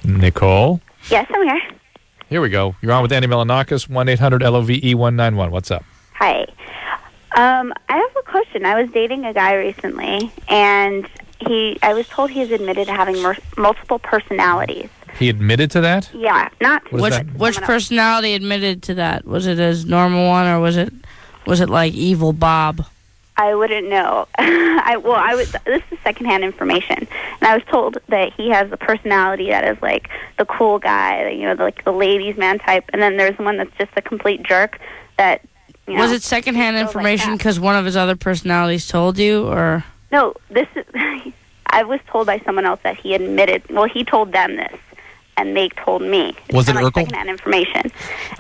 Nicole? Yes, I'm here. Here we go. You're on with Andy Milonakis, 1-800-LOVE-191. What's up? Hi. I have a question. I was dating a guy recently, and I was told he's admitted to having multiple personalities. He admitted to that? Yeah, not which personality admitted to that? Was it his normal one, or was it like evil Bob? I wouldn't know. This is secondhand information, and I was told that he has a personality that is like the cool guy, you know, like the ladies' man type, and then there's one that's just a complete jerk. That you know, was it secondhand information because one of his other personalities told you, or no? This is. I was told by someone else that he admitted. Well, he told them this. And they told me. Was it like Urkel? Secondhand information.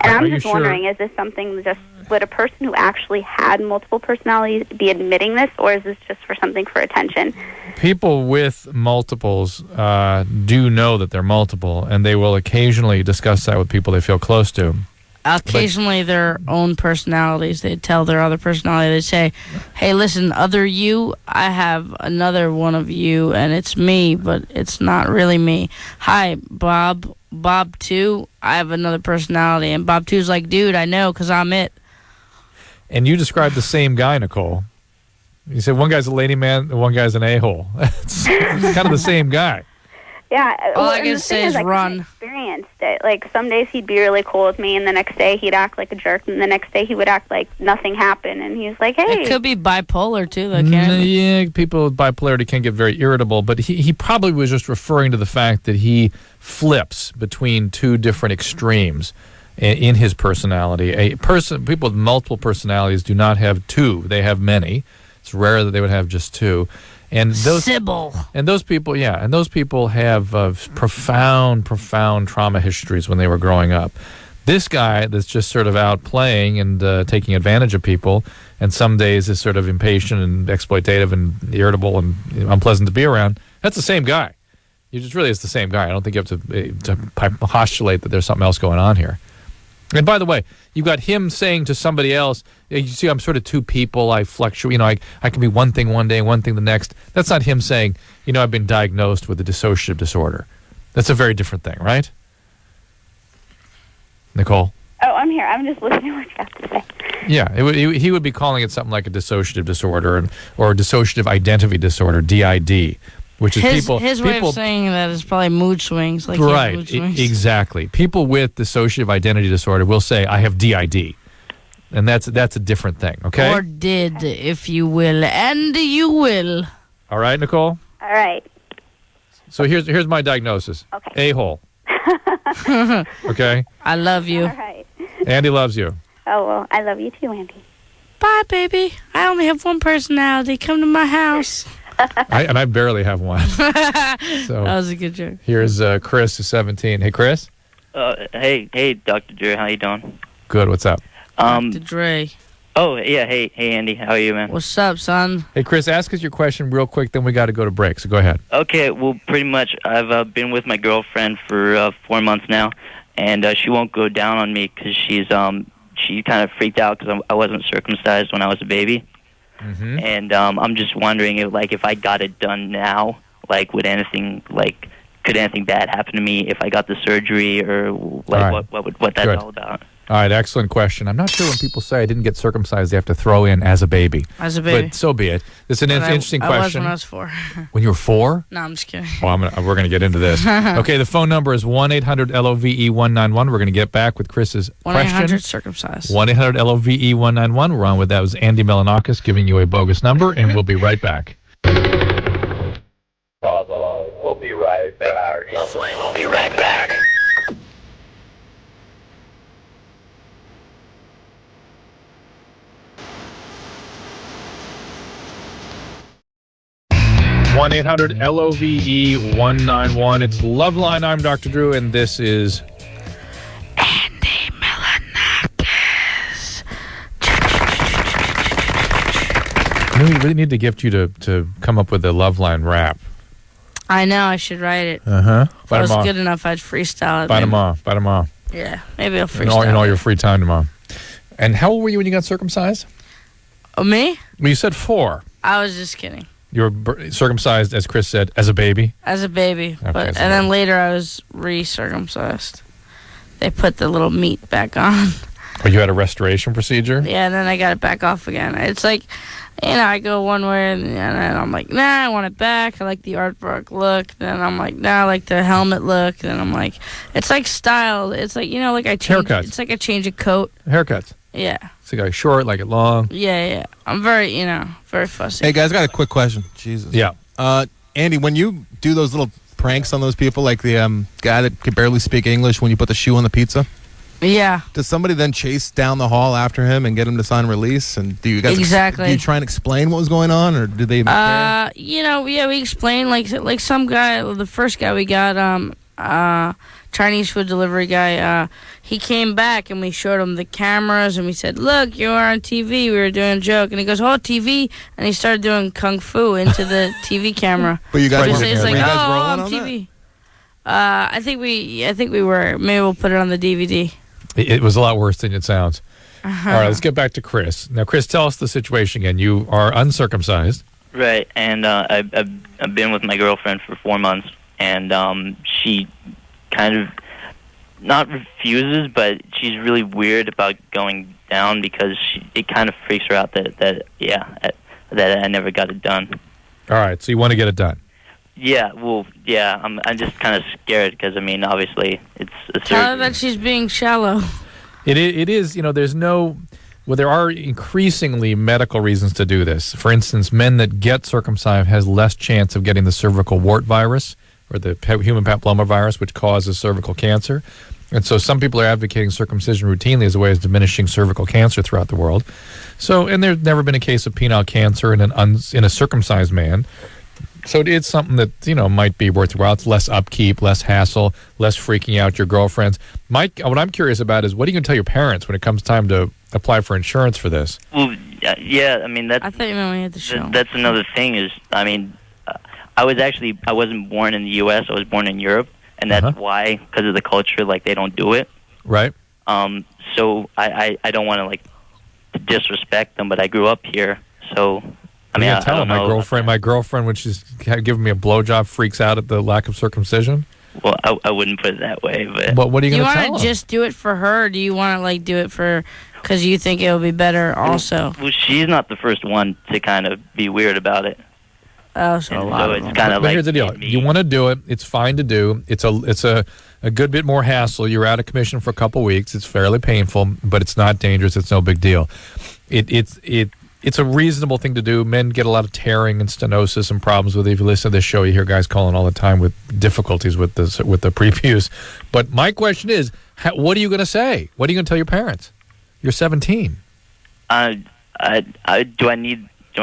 And I'm just wondering, is this something would a person who actually had multiple personalities be admitting this, or is this just for something for attention? People with multiples do know that they're multiple, and they will occasionally discuss that with people they feel close to. Occasionally their own personalities. They tell their other personality. They say, hey, listen, other you, I have another one of you, and it's me, but it's not really me. Hi, Bob. Bob 2, I have another personality. And Bob 2's like, dude, I know, because I'm it. And you described the same guy, Nicole. You said one guy's a lady man, and one guy's an a-hole. It's kind of the same guy. Yeah. All I can say is run. I experienced it. Like, some days he'd be really cool with me, and the next day he'd act like a jerk, and the next day he would act like nothing happened, and he was like, hey. It could be bipolar, too, though, can't it? Yeah, people with bipolarity can get very irritable, but he probably was just referring to the fact that he flips between two different extremes in his personality. People with multiple personalities do not have two. They have many. It's rare that they would have just two. And those Sybil. And those people, and those people have profound trauma histories when they were growing up. This guy that's just sort of out playing and taking advantage of people, and some days is sort of impatient and exploitative and irritable and unpleasant to be around. That's the same guy. It just really is the same guy. I don't think you have to postulate that there's something else going on here. And by the way, you've got him saying to somebody else, you see, I'm sort of two people. I fluctuate. You know, I can be one thing one day and one thing the next. That's not him saying, you know, I've been diagnosed with a dissociative disorder. That's a very different thing, right? Nicole? Oh, I'm here. I'm just listening to what you have to say. Yeah, he would be calling it something like a dissociative disorder or dissociative identity disorder, DID. Which is his way of saying that is probably mood swings. Like right, mood swings. Exactly. People with dissociative identity disorder will say, I have DID. And that's a different thing, okay? Or did, if you will, and you will. All right, Nicole? All right. So here's my diagnosis. Okay. A-hole. Okay? I love you. All right. Andy loves you. Oh, well, I love you too, Andy. Bye, baby. I only have one personality. Come to my house. I barely have one. So that was a good joke. Here's Chris, who's 17. Hey, Chris. Hey, Dr. Dre, how you doing? Good. What's up? Dr. Dre. Oh, yeah. Hey, Andy. How are you, man? What's up, son? Hey, Chris, ask us your question real quick, then we got to go to break, so go ahead. Okay, well, pretty much I've been with my girlfriend for 4 months now, and she won't go down on me because she kind of freaked out because I wasn't circumcised when I was a baby. Mm-hmm. And I'm just wondering if I got it done now, could anything bad happen to me if I got the surgery, or what that's all about? All right, excellent question. I'm not sure when people say I didn't get circumcised, they have to throw in as a baby. As a baby. But so be it. It's an interesting question. I was when I was 4. When you were 4? No, I'm just kidding. Well, we're going to get into this. Okay, the phone number is 1-800-LOVE-191. We're going to get back with Chris's question. 1-800 circumcised. 1-800-LOVE-191. We're on with that was Andy Milonakis giving you a bogus number, and we'll be right back. We'll be right back. LoveLine will be right back. One 1-800-LOVE-191. It's LoveLine. I'm Dr. Drew, and this is Andy Milonakis. We really need to gift you to come up with a LoveLine rap. I know, I should write it. Uh-huh. If I was good enough, I'd freestyle it. Bite them off. Yeah, maybe I'll freestyle in all your free time tomorrow. And how old were you when you got circumcised? Me? Well, you said 4. I was just kidding. You were circumcised, as Chris said, as a baby? As a baby. Okay, and then later I was re-circumcised. They put the little meat back on. Oh, you had a restoration procedure? Yeah, and then I got it back off again. It's like, I go one way, and then I'm like, nah, I want it back. I like the artwork look. Then I'm like, nah, I like the helmet look. Then I'm like, it's like style. It's like, like I change. Haircuts. It's like I change a coat. Haircuts. Yeah. So you got it short, like it long. Yeah. I'm very, very fussy. Hey, guys, I got a quick question. Jesus. Yeah. Andy, when you do those little pranks on those people, like the guy that could barely speak English when you put the shoe on the pizza? Yeah. Does somebody then chase down the hall after him and get him to sign release? And do you guys exactly? Do you try and explain what was going on, or do they even care? We explained like some guy, the first guy we got, Chinese food delivery guy. He came back and we showed him the cameras and we said, "Look, you are on TV." We were doing a joke and he goes, "Oh, TV!" and he started doing kung fu into the TV camera. But you guys were like, rolling on TV. I think we were. Maybe we'll put it on the DVD. It was a lot worse than it sounds. Uh-huh. All right, let's get back to Chris. Now, Chris, tell us the situation again. You are uncircumcised. Right, and I've been with my girlfriend for 4 months, and she kind of not refuses, but she's really weird about going down because it kind of freaks her out that I never got it done. All right, so you want to get it done. Yeah, I'm just kind of scared because, obviously, it's a surgery. Tell her that she's being shallow. It is, there's no... Well, there are increasingly medical reasons to do this. For instance, men that get circumcised has less chance of getting the cervical wart virus or the human papillomavirus, which causes cervical cancer. And so some people are advocating circumcision routinely as a way of diminishing cervical cancer throughout the world. So, and there's never been a case of penile cancer in a circumcised man. So it's something that, might be worthwhile. It's less upkeep, less hassle, less freaking out your girlfriends. Mike, what I'm curious about is, what are you going to tell your parents when it comes time to apply for insurance for this? Well, yeah, that's... I thought you meant when you had the show. That's another thing is, I wasn't born in the U.S., I was born in Europe, and that's why, because of the culture, they don't do it. Right. So I don't want to disrespect them, but I grew up here, so... I tell them my girlfriend, when she's giving me a blowjob, freaks out at the lack of circumcision. Well, I wouldn't put it that way, but... But what are you going to tell Do them? you want to just do it for her, or do you want to, do it for... Because you think it'll be better also? Well, she's not the first one to kind of be weird about it. Oh, so a lot of it's kind of But here's the deal. You want to do it. It's fine to do. It's a good bit more hassle. You're out of commission for a couple weeks. It's fairly painful, but it's not dangerous. It's no big deal. It's a reasonable thing to do. Men get a lot of tearing and stenosis and problems with it. If you listen to this show, you hear guys calling all the time with difficulties with the previews. But my question is, what are you going to say? What are you going to tell your parents? You're 17. Do I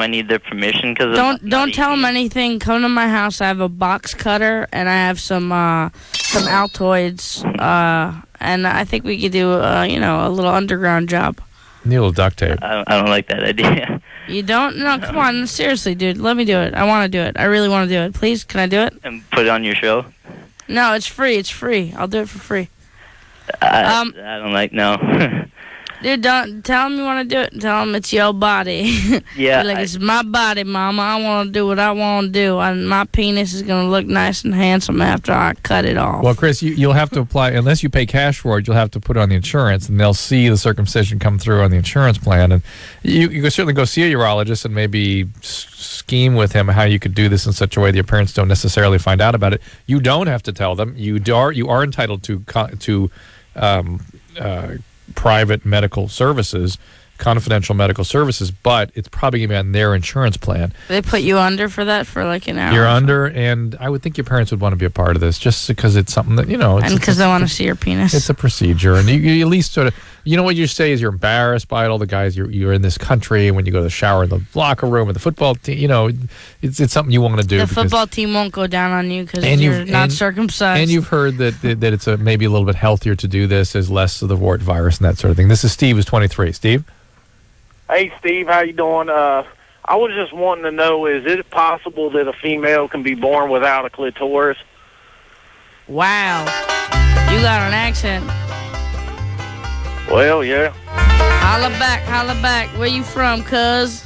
need their permission? Cause don't tell them anything. Come to my house. I have a box cutter and I have some Altoids. And I think we could do a little underground job. Need a little duct tape. I don't like that idea. You don't? No, come on. Seriously, dude. Let me do it. I want to do it. I really want to do it. Please, can I do it? And put it on your show? No, it's free. It's free. I'll do it for free. I don't like, no. Dude, don't tell him you want to do it. Tell him it's your body. Yeah. Be like, it's my body, Mama. I want to do what I want to do. And my penis is going to look nice and handsome after I cut it off. Well, Chris, you'll have to apply, unless you pay cash for it, you'll have to put it on the insurance, and they'll see the circumcision come through on the insurance plan. And you can certainly go see a urologist and maybe scheme with him how you could do this in such a way that your parents don't necessarily find out about it. You don't have to tell them. You are entitled to private medical services, confidential medical services, but it's probably going to be on their insurance plan. They put you under for that for like an hour. You're under, and I would think your parents would want to be a part of this just because it's something that, and because they want to see your penis. It's a procedure, and you at least sort of, what you say is you're embarrassed by it. All the guys, you're in this country, and when you go to the shower in the locker room with the football team, it's something you want to do. The football team won't go down on you because you're not circumcised. And you've heard that it's maybe a little bit healthier to do this. There's less of the wart virus and that sort of thing. This is Steve, who's 23. Steve? Hey, Steve, how you doing? I was just wanting to know, is it possible that a female can be born without a clitoris? Wow. You got an accent. Well, yeah. Holla back. Where you from, cuz?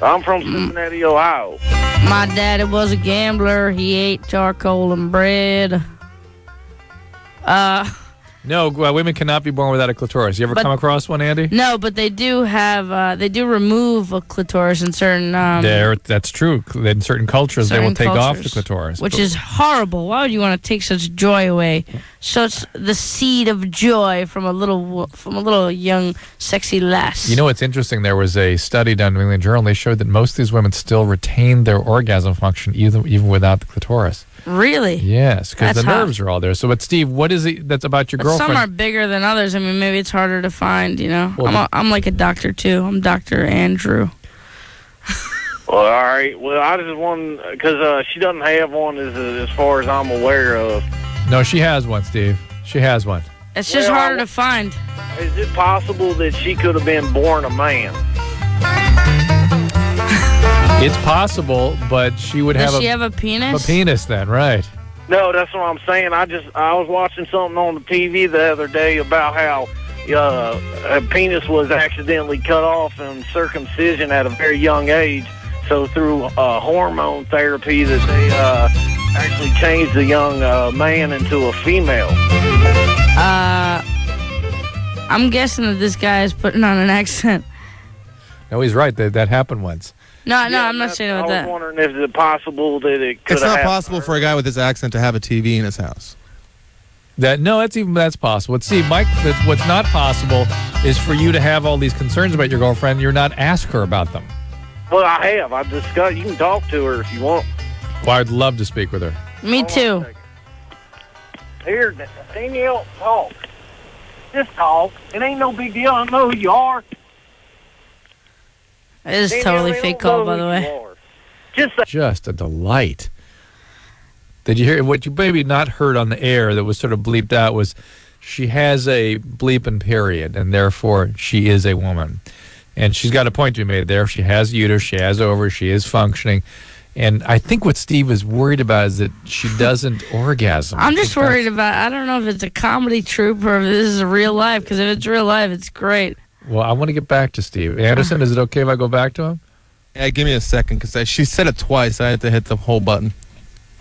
I'm from Cincinnati, Ohio. My daddy was a gambler. He ate charcoal and bread. No, women cannot be born without a clitoris. You ever come across one, Andy? No, but they do have. They do remove a clitoris in certain. That's true. In certain cultures, they will take off the clitoris, which is horrible. Why would you want to take such joy away? Such the seed of joy from a little young, sexy lass. You know what's interesting? There was a study done in the New England Journal. They showed that most of these women still retain their orgasm function even without the clitoris. Really? Yes, because the nerves are all there. So, but Steve, what is it that's about your girlfriend? Some are bigger than others. I mean, maybe it's harder to find, Well, I'm like a doctor, too. I'm Dr. Andrew. Well, all right. Well, I just want, because she doesn't have one as far as I'm aware of. No, she has one, Steve. She has one. It's just harder to find. Is it possible that she could have been born a man? It's possible, but she would have. Does she have a penis? A penis, then, right? No, that's what I'm saying. I was watching something on the TV the other day about how a penis was accidentally cut off in circumcision at a very young age. So through hormone therapy, that they actually changed the young man into a female. I'm guessing that this guy is putting on an accent. No, he's right. That happened once. No, I'm not saying about that. I was wondering if it's possible that it could have It's not happened. possible for a guy with his accent to have a TV in his house. That's possible. See, Mike, what's not possible is for you to have all these concerns about your girlfriend. You're not ask her about them. Well, I have. I've discussed. You can talk to her if you want. Well, I'd love to speak with her. Me too. Here, Danielle, talk. Just talk. It ain't no big deal. I know who you are. It is totally fake call, by the way. Just a delight. Did you hear what you maybe not heard on the air that was sort of bleeped out was she has a bleeping period, and therefore she is a woman. And she's got a point to be made there. She has uterus, she has ovaries, she is functioning. And I think what Steve is worried about is that she doesn't orgasm. I'm just worried about, I don't know if it's a comedy troupe or if this is real life, because if it's real life, it's great. Well, I want to get back to Steve. Anderson, is it okay if I go back to him? Yeah, give me a second, because she said it twice. I had to hit the whole button.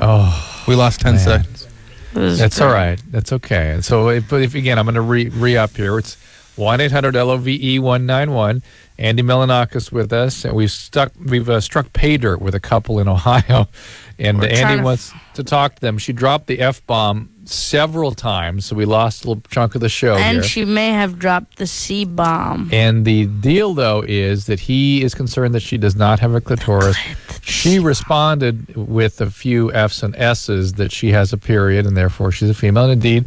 Oh. We lost 10 seconds. That's all right. That's okay. And so, if again, I'm going to re-up here. It's 1-800-LOVE-191. Andy Milonakis with us, and we've struck pay dirt with a couple in Ohio, and Andy wants to talk to them. She dropped the F-bomb several times, so we lost a little chunk of the show and here. She may have dropped the C-bomb. And the deal, though, is that he is concerned that she does not have a clitoris. She responded with a few F's and S's that she has a period, and therefore she's a female. And indeed,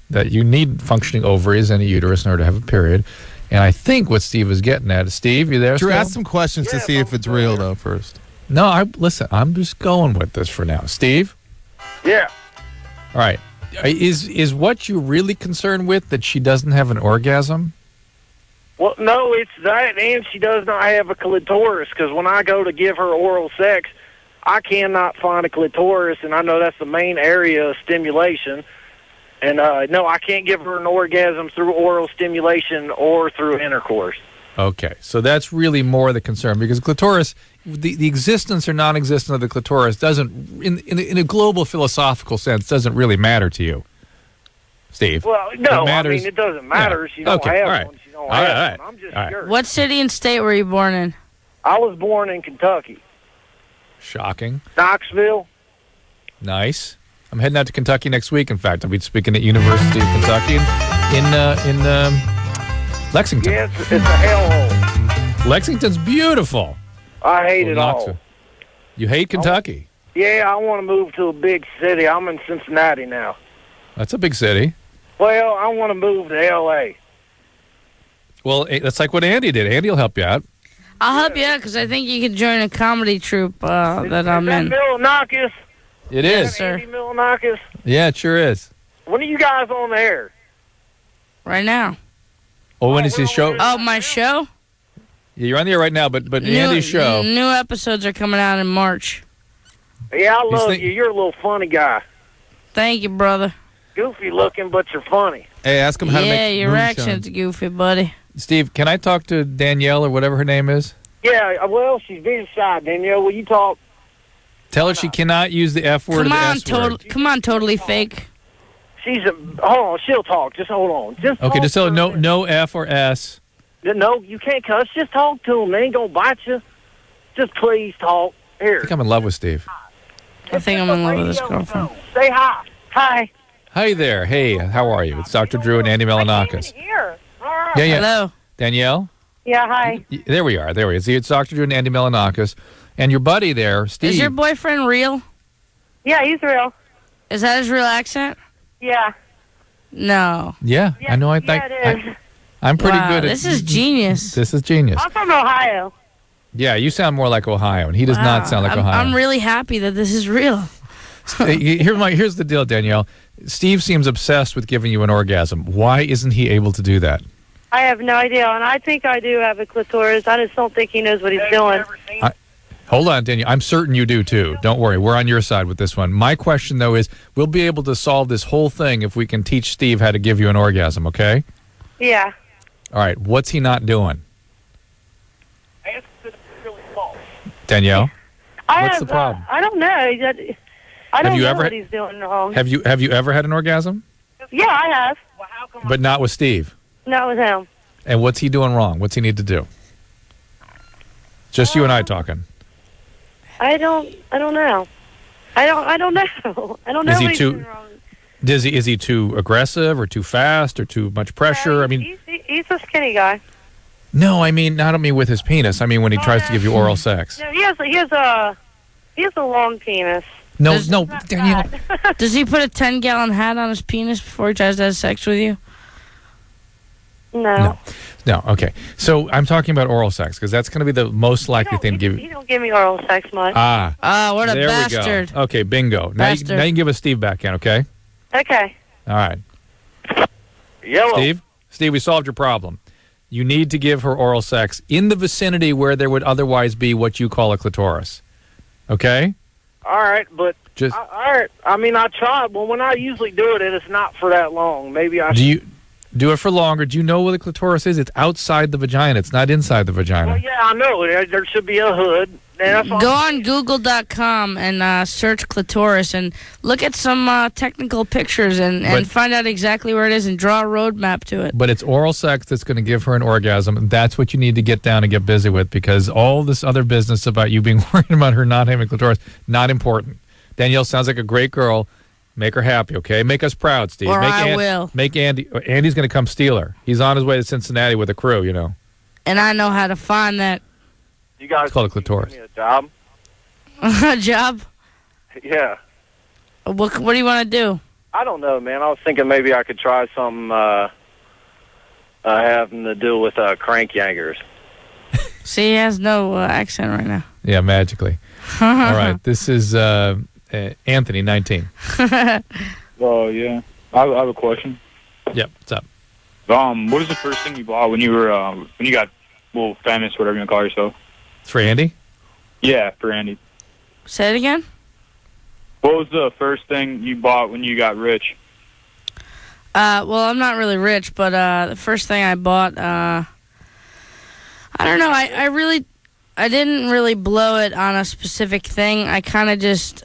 that you need functioning ovaries and a uterus in order to have a period. And I think what Steve is getting at is, Steve, you there? Drew, ask some questions to see if it's real, though, first. No, listen, I'm just going with this for now. Steve? Yeah. All right. Is what you're really concerned with that she doesn't have an orgasm? Well, no, it's that, and she does not have a clitoris, because when I go to give her oral sex, I cannot find a clitoris, and I know that's the main area of stimulation. And, no, I can't give her an orgasm through oral stimulation or through intercourse. Okay, so that's really more the concern, because clitoris, the existence or non-existence of the clitoris doesn't, in a global philosophical sense, doesn't really matter to you, Steve. Well, no, I mean, it doesn't matter. She don't have one. She don't have one. I'm just curious. What city and state were you born in? I was born in Kentucky. Shocking. Knoxville. Nice. I'm heading out to Kentucky next week. In fact, I'll be speaking at University of Kentucky in Lexington. Yeah, it's a hellhole. Lexington's beautiful. I hate it all. You hate Kentucky? Yeah, I want to move to a big city. I'm in Cincinnati now. That's a big city. Well, I want to move to L.A. Well, that's like what Andy did. Andy will help you out. I'll help you out because I think you can join a comedy troupe that I'm in. Milonakis? It is. Yes, sir. Andy Milonakis? Yeah, it sure is. When are you guys on the air? Right now. Oh, when is his show? Oh, my show? Yeah, you're on the air right now, but Andy's show. New episodes are coming out in March. Yeah, I love you. You're a little funny guy. Thank you, brother. Goofy looking, but you're funny. Hey, ask him how to make Yeah, your moonshine. accent's goofy, buddy. Steve, can I talk to Danielle or whatever her name is? Yeah, well, she's very shy, Danielle. Will you talk? Tell her she cannot use the F word or the S word. Come on, totally fake. She's a... Hold on, she'll talk. Just hold on. Okay, just tell her no F or S. No, you can't cuss. Just talk to him. They ain't gonna bite you. Just please talk. Here. I think I'm in love with Steve. I think I'm in love with this girlfriend. Say hi. Hi. Hi there. Hey, how are you? It's Dr. Drew and Andy Milonakis. Here. Yeah. Hello. Danielle? Yeah, hi. There we are. There we are. See, it's Dr. Drew and Andy Milonakis. And your buddy there, Steve. Is your boyfriend real? Yeah, he's real. Is that his real accent? Yeah. No. Yeah, I know. I think I'm pretty good at this is genius. This is genius. I'm from Ohio. Yeah, you sound more like Ohio, and he does not sound like Ohio. I'm really happy that this is real. Here's the deal, Danielle. Steve seems obsessed with giving you an orgasm. Why isn't he able to do that? I have no idea, and I think I do have a clitoris. I just don't think he knows what he's doing. Hold on, Danielle. I'm certain you do, too. Don't worry. We're on your side with this one. My question, though, is we'll be able to solve this whole thing if we can teach Steve how to give you an orgasm, okay? Yeah. All right. What's he not doing? Danielle? What's the problem? I don't know. I don't know what he's doing wrong. Have you ever had an orgasm? Yeah, I have. But not with Steve. Not with him. And what's he doing wrong? What's he need to do? Just you and I talking. I don't know. I don't know. I don't know Is he what he's doing wrong. Is he too aggressive or too fast or too much pressure? I mean, He's a skinny guy. no, I don't mean with his penis. I mean when he tries to give you oral sex. No, he has a long penis. No, Danielle. Does he put a 10-gallon hat on his penis before he tries to have sex with you? No. No, okay. So I'm talking about oral sex because that's going to be the most likely thing to give He you. don't give me oral sex much. What a there bastard. we go. Okay, bingo. Now you can give us Steve back in, okay? Okay. All right. Yellow. Steve, we solved your problem. You need to give her oral sex in the vicinity where there would otherwise be what you call a clitoris. Okay? All right, but all right. I mean, I tried. Well, when I usually do it, it's not for that long. Maybe I. Do you do it for longer? Do you know where the clitoris is? It's outside the vagina. It's not inside the vagina. Well, yeah, I know. There should be a hood. Go on Google.com and search clitoris and look at some technical pictures and find out exactly where it is and draw a roadmap to it. But it's oral sex that's going to give her an orgasm. That's what you need to get down and get busy with because all this other business about you being worried about her not having clitoris, not important. Danielle sounds like a great girl. Make her happy, okay? Make us proud, Steve. Or I will. Make Andy. Andy's going to come steal her. He's on his way to Cincinnati with a crew, you know. And I know how to find that. You guys it's called a clitoris. Give me a job? A job? Yeah. What do you want to do? I don't know, man. I was thinking maybe I could try something having to do with crank yankers. See, he has no accent right now. Yeah, magically. All right, this is Anthony, 19. Oh, yeah. I have a question. Yep, what's up? What was the first thing you bought when you were when you got famous, whatever you want to call yourself? It's for Andy? Yeah, for Andy. Say it again? What was the first thing you bought when you got rich? Well, I'm not really rich, but the first thing I bought, I don't know. I didn't really blow it on a specific thing. I kind of just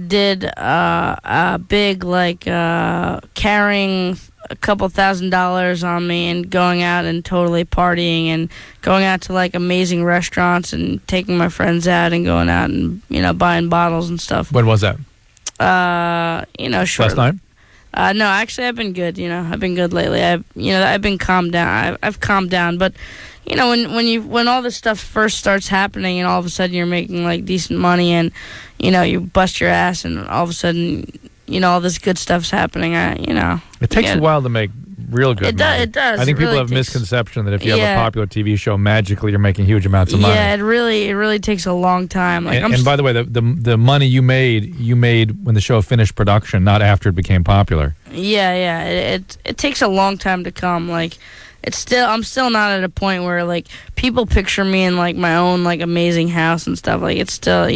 did a big, like, carrying a couple $1,000s on me and going out and totally partying and going out to, like, amazing restaurants and taking my friends out and going out and, buying bottles and stuff. When was that? Short. Last night? No, actually, I've been good. I've been good lately. I've been calmed down. I've calmed down, but when all this stuff first starts happening, and all of a sudden you're making like decent money, and you bust your ass, and all of a sudden all this good stuff's happening. It takes a while to make real good money. It does. I think people have a misconception that if you have a popular TV show, magically you're making huge amounts of money. Yeah, it really takes a long time. Like, and by the way, the money you made when the show finished production, not after it became popular. Yeah. It takes a long time to come. Like, I'm still not at a point where like people picture me in like my own like amazing house and stuff. Like, it's still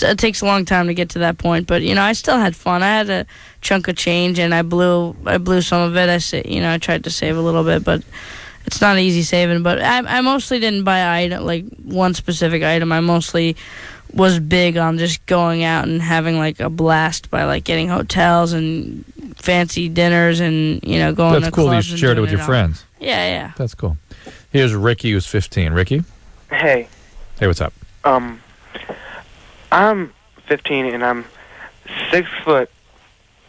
it takes a long time to get to that point. But I still had fun. I had a chunk of change and I blew some of it. I tried to save a little bit, but it's not easy saving. But I mostly didn't buy like one specific item. I mostly was big on just going out and having like a blast by like getting hotels and fancy dinners and going. That's to cool. You clubs shared it with your friends. Yeah. That's cool. Here's Ricky, who's 15. Ricky. Hey, what's up? I'm 15 and I'm 6 foot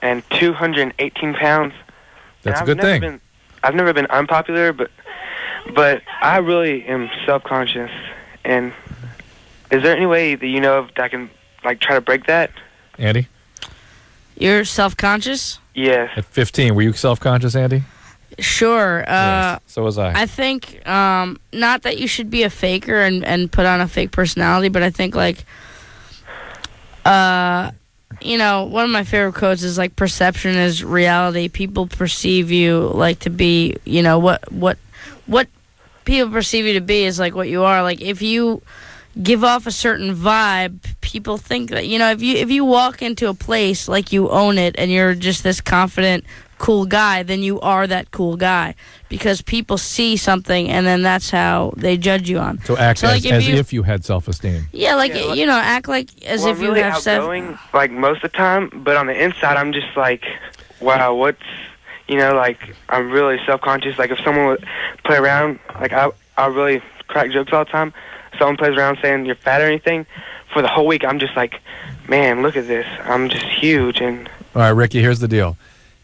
and 218 pounds. That's a good thing. I've never been unpopular, but I really am self-conscious. And is there any way that you know of that I can like try to break that? Andy? You're self-conscious? Yes. At 15, were you self-conscious, Andy? Sure. Yes, so was I. I think not that you should be a faker and put on a fake personality, but I think like one of my favorite quotes is like perception is reality. People perceive you like to be, what people perceive you to be is like what you are. Like if you give off a certain vibe, people think that, if you walk into a place like you own it and you're just this confident, cool guy, then you are that cool guy because people see something and then that's how they judge you on. So act as if you had self-esteem. Yeah, act like as if you really have outgoing, like most of the time, but on the inside I'm just like, wow, what's, like I'm really self-conscious. Like if someone would play around, like I really crack jokes all the time. Someone plays around saying you're fat or anything, for the whole week I'm just like, man, look at this. I'm just huge. And all right, Ricky, here's the deal.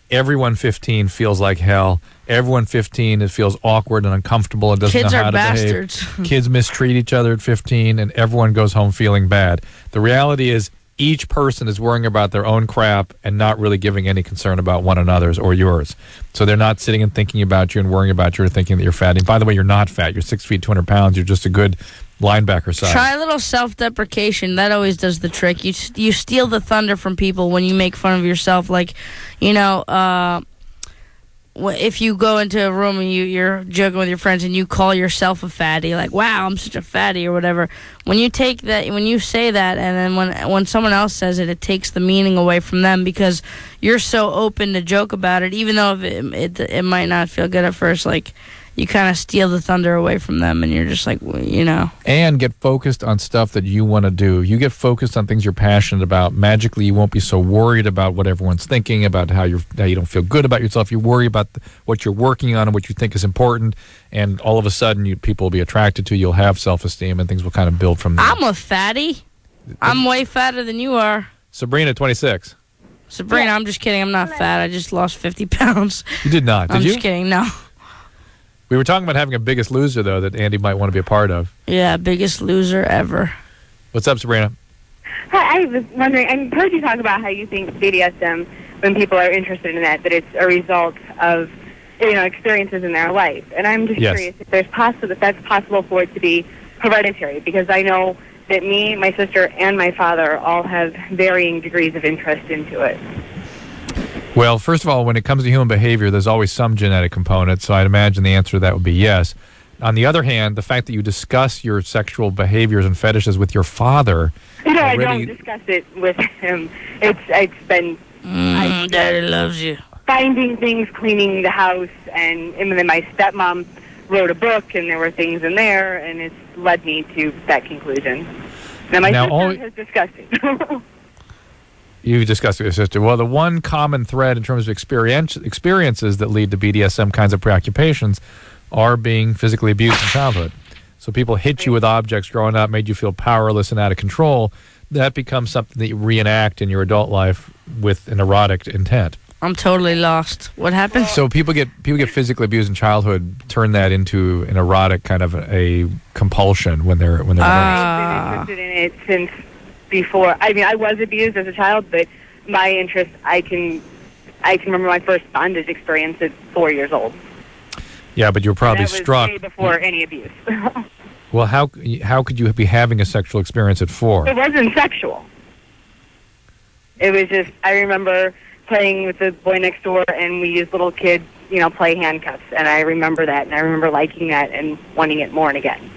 Everyone 15 feels like hell. Everyone 15 it feels awkward and uncomfortable and doesn't know how to bastards. behave. Kids mistreat each other at 15, and everyone goes home feeling bad. The reality is each person is worrying about their own crap and not really giving any concern about one another's or yours. So they're not sitting and thinking about you and worrying about you or thinking that you're fat. And by the way, you're not fat. You're 6 feet, 200 pounds. You're just a good linebacker size. Try a little self-deprecation. That always does the trick. You steal the thunder from people when you make fun of yourself. Like, if you go into a room and you're joking with your friends and you call yourself a fatty, like, wow, I'm such a fatty or whatever. When you take that, when you say that, and then when someone else says it, it takes the meaning away from them because you're so open to joke about it, even though it might not feel good at first. Like, you kind of steal the thunder away from them, and you're just like, And get focused on stuff that you want to do. You get focused on things you're passionate about. Magically, you won't be so worried about what everyone's thinking, about how you don't feel good about yourself. You worry about what you're working on and what you think is important, and all of a sudden, people will be attracted to you. You'll have self-esteem, and things will kind of build from there. I'm a fatty. I'm way fatter than you are. Sabrina, 26. Sabrina, I'm just kidding. I'm not fat. I just lost 50 pounds. You did not, did you? I'm just kidding. No. We were talking about having a Biggest Loser, though, that Andy might want to be a part of. Yeah, Biggest Loser ever. What's up, Sabrina? Hi, I was wondering, I heard you talk about how you think BDSM, when people are interested in that it's a result of, experiences in their life. And I'm just curious if that's possible for it to be hereditary, because I know that me, my sister, and my father all have varying degrees of interest into it. Well, first of all, when it comes to human behavior, there's always some genetic component, so I'd imagine the answer to that would be yes. On the other hand, the fact that you discuss your sexual behaviors and fetishes with your father... No, I don't discuss it with him. It's been... Daddy loves you. Finding things, cleaning the house, and then my stepmom wrote a book, and there were things in there, and it's led me to that conclusion. Now, my sister has discussed it. You've discussed it with your sister. Well, the one common thread in terms of experiences that lead to BDSM kinds of preoccupations are being physically abused in childhood. So people hit you with objects growing up, made you feel powerless and out of control. That becomes something that you reenact in your adult life with an erotic intent. I'm totally lost. What happened? So people get physically abused in childhood, turn that into an erotic kind of a compulsion when they're I've been interested in it since before. I mean, I was abused as a child, but my interest, I can remember my first bondage experience at 4 years old. Yeah, but you were probably that was struck. way before any abuse. Well, how could you be having a sexual experience at 4? It wasn't sexual. It was just, I remember playing with the boy next door, and we used little kid, play handcuffs, and I remember that, and I remember liking that and wanting it more and again.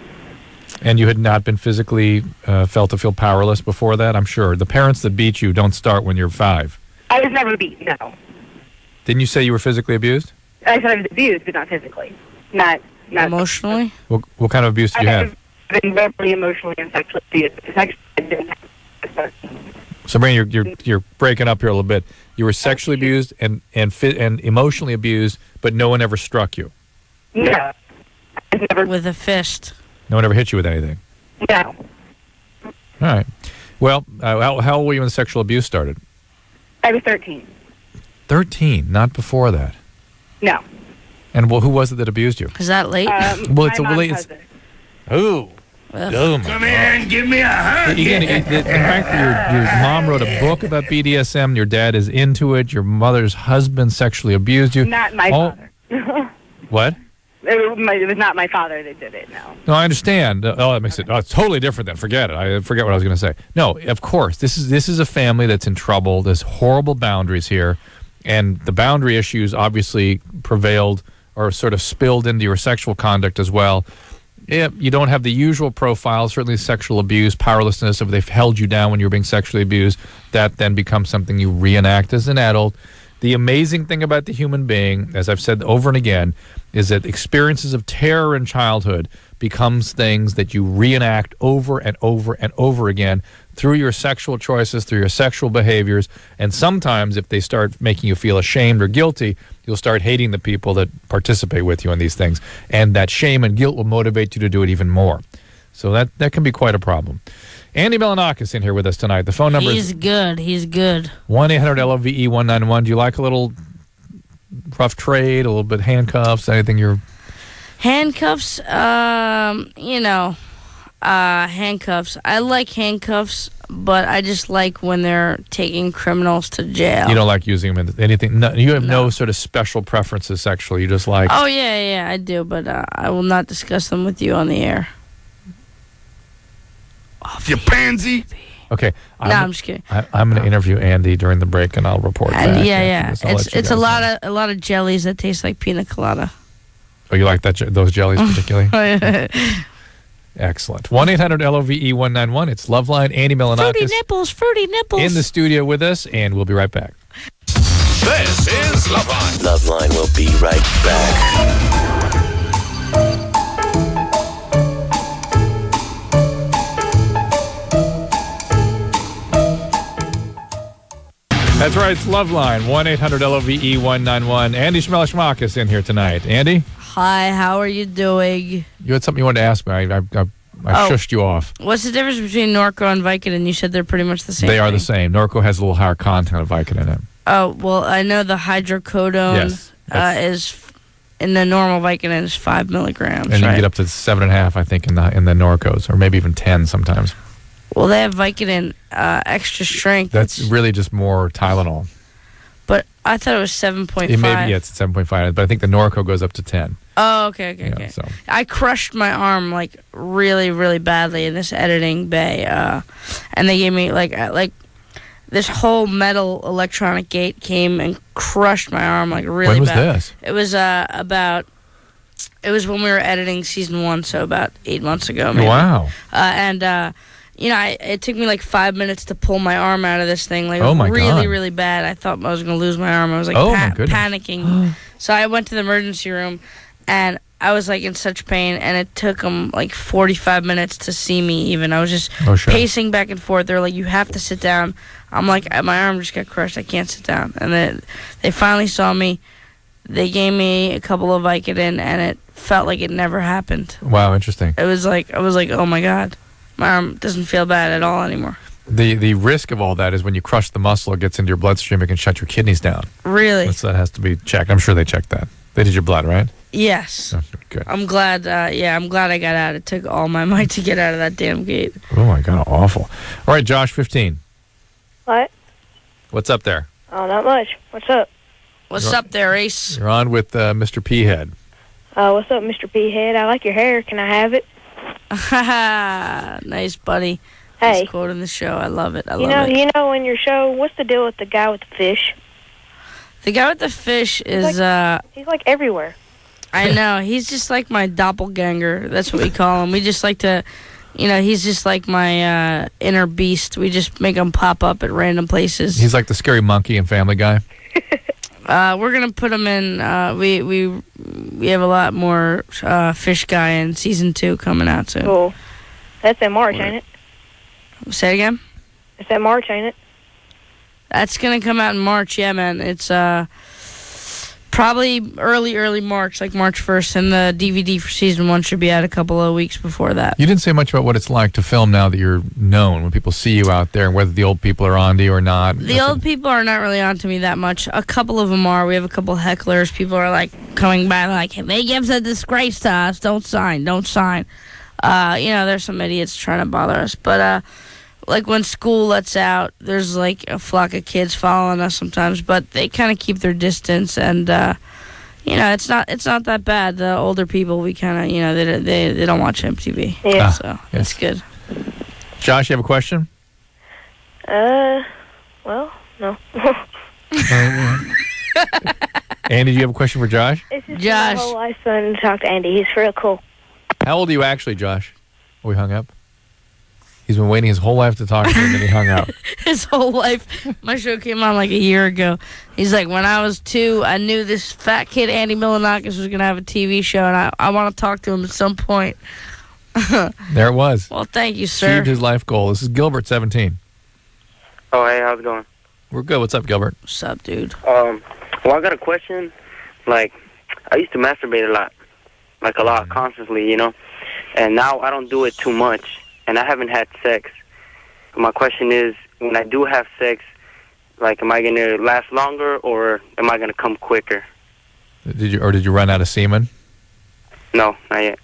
And you had not been physically felt to feel powerless before that, I'm sure. The parents that beat you don't start when you're 5. I was never beat, no. Didn't you say you were physically abused? I said I was abused, but not physically. Not emotionally? What kind of abuse did you have? I've been verbally, emotionally, and sexually abused. Sabrina, you're breaking up here a little bit. You were sexually abused and emotionally abused, but no one ever struck you. No. With a fist. No one ever hit you with anything. No. All right. Well, how old were you when sexual abuse started? I was 13. 13, not before that. No. And who was it that abused you? Is that late? Well, it's a late. Who? Oh my Come here and give me a hug. Again, the fact that your mom wrote a book about BDSM, your dad is into it, your mother's husband sexually abused you. Not my father. What? It was not my father that did it, no. No, I understand. That makes it it's totally different then. Forget it. I forget what I was going to say. No, of course. This is a family that's in trouble. There's horrible boundaries here. And the boundary issues obviously prevailed or sort of spilled into your sexual conduct as well. Yeah, you don't have the usual profile, certainly sexual abuse, powerlessness. If they've held you down when you were being sexually abused, that then becomes something you reenact as an adult. The amazing thing about the human being, as I've said over and again, is that experiences of terror in childhood becomes things that you reenact over and over and over again through your sexual choices, through your sexual behaviors, and sometimes if they start making you feel ashamed or guilty, you'll start hating the people that participate with you in these things, and that shame and guilt will motivate you to do it even more. So that can be quite a problem. Andy Milonakis in here with us tonight. The phone number He's good. He's good. 1-800-LOVE-191. Do you like a little rough trade, a little bit handcuffs, anything you're... Handcuffs, handcuffs. I like handcuffs, but I just like when they're taking criminals to jail. You don't like using them in anything? No, you have no sort of special preferences sexually? You just like... Oh, yeah, I do, but I will not discuss them with you on the air. You pansy. Okay. I'm just kidding. I'm going to interview Andy during the break, and I'll report back. Yeah. It's a lot of jellies that taste like pina colada. Oh, you like those jellies particularly? Oh, yeah. Excellent. 1-800-LOVE-191. It's LoveLine. Andy Milonakis. Fruity nipples. In the studio with us, and we'll be right back. This is LoveLine. LoveLine will be right back. That's right, it's LoveLine, 1-800-LOVE-191. Andy Schmelishmakis in here tonight. Andy? Hi, how are you doing? You had something you wanted to ask me. I shushed you off. What's the difference between Norco and Vicodin? You said they're pretty much the same They are thing. the same. Norco has a little higher content of Vicodin in it. Oh, well, I know the hydrocodone is, in the normal Vicodin, is 5 milligrams, And you can get up to 7.5, I think, in the Norcos, or maybe even 10 sometimes. Well, they have Vicodin extra strength. That's really just more Tylenol. But I thought it was 7.5. Maybe it's 7.5, but I think the Norco goes up to 10. Oh, okay. So. I crushed my arm like really, really badly in this editing bay, and they gave me like this whole metal electronic gate came and crushed my arm like really When was bad. this? It was it was when we were editing season 1, so about 8 months ago. Maybe. Wow. It took me like 5 minutes to pull my arm out of this thing. Like, Oh, my really, God. really bad. I thought I was going to lose my arm. I was like Oh, my goodness. panicking. So I went to the emergency room, and I was like in such pain, and it took them like 45 minutes to see me even. I was just pacing back and forth. They're like, you have to sit down. I'm like, my arm just got crushed. I can't sit down. And then they finally saw me. They gave me a couple of Vicodin, and it felt like it never happened. Wow, interesting. It was like, I was like, oh my God, my arm doesn't feel bad at all anymore. The risk of all that is when you crush the muscle, it gets into your bloodstream, it can shut your kidneys down. Really? So that has to be checked. I'm sure they checked that. They did your blood, right? Yes. Oh, good. I'm glad. I'm glad I got out. It took all my might to get out of that damn gate. Oh my God, awful. All right, Josh, 15. What? What's up there? Oh, not much. What's up? What's up there, Ace? You're on with Mr. P-Head. What's up, Mr. P-Head? I like your hair. Can I have it? Nice, buddy. Hey. He's quoting the show. I love it. You know, in your show, what's the deal with the guy with the fish? The guy with the fish is He's like everywhere. I know. He's just like my doppelganger. That's what we call him. We just like to, he's just like my inner beast. We just make him pop up at random places. He's like the scary monkey in Family Guy. We're gonna put him in. We have a lot more Fish Guy in season 2 coming out soon. Cool. That's in March, ain't it? Say it again. It's in March, ain't it? That's gonna come out in March. Yeah, man. It's probably early March, like March 1st, and the DVD for season 1 should be out a couple of weeks before that. You didn't say much about what it's like to film now that you're known, when people see you out there, and whether the old people are on to you or not. The old people are not really on to me that much. A couple of them are. We have a couple of hecklers. People are like coming by like, hey, they give a disgrace to us. Don't sign. There's some idiots trying to bother us. But like when school lets out, there's like a flock of kids following us sometimes, but they kind of keep their distance, and it's not that bad. The older people, we kind of they don't watch MTV, so it's good. Josh, you have a question? Well, no. Andy, do you have a question for Josh? It's just my whole life fun to talk to Andy. He's real cool. How old are you actually, Josh? We hung up. He's been waiting his whole life to talk to him, and then he hung out. His whole life. My show came on like a year ago. He's like, when I was 2, I knew this fat kid, Andy Milonakis, was going to have a TV show, and I want to talk to him at some point. There it was. Well, thank you, sir. Achieved his life goal. This is Gilbert, 17. Oh, hey, how's it going? We're good. What's up, Gilbert? What's up, dude? Well, I got a question. Like, I used to masturbate a lot. Like, a lot, constantly, And now I don't do it too much. And I haven't had sex. My question is, when I do have sex, like, am I going to last longer, or am I going to come quicker? Did you run out of semen? No, not yet.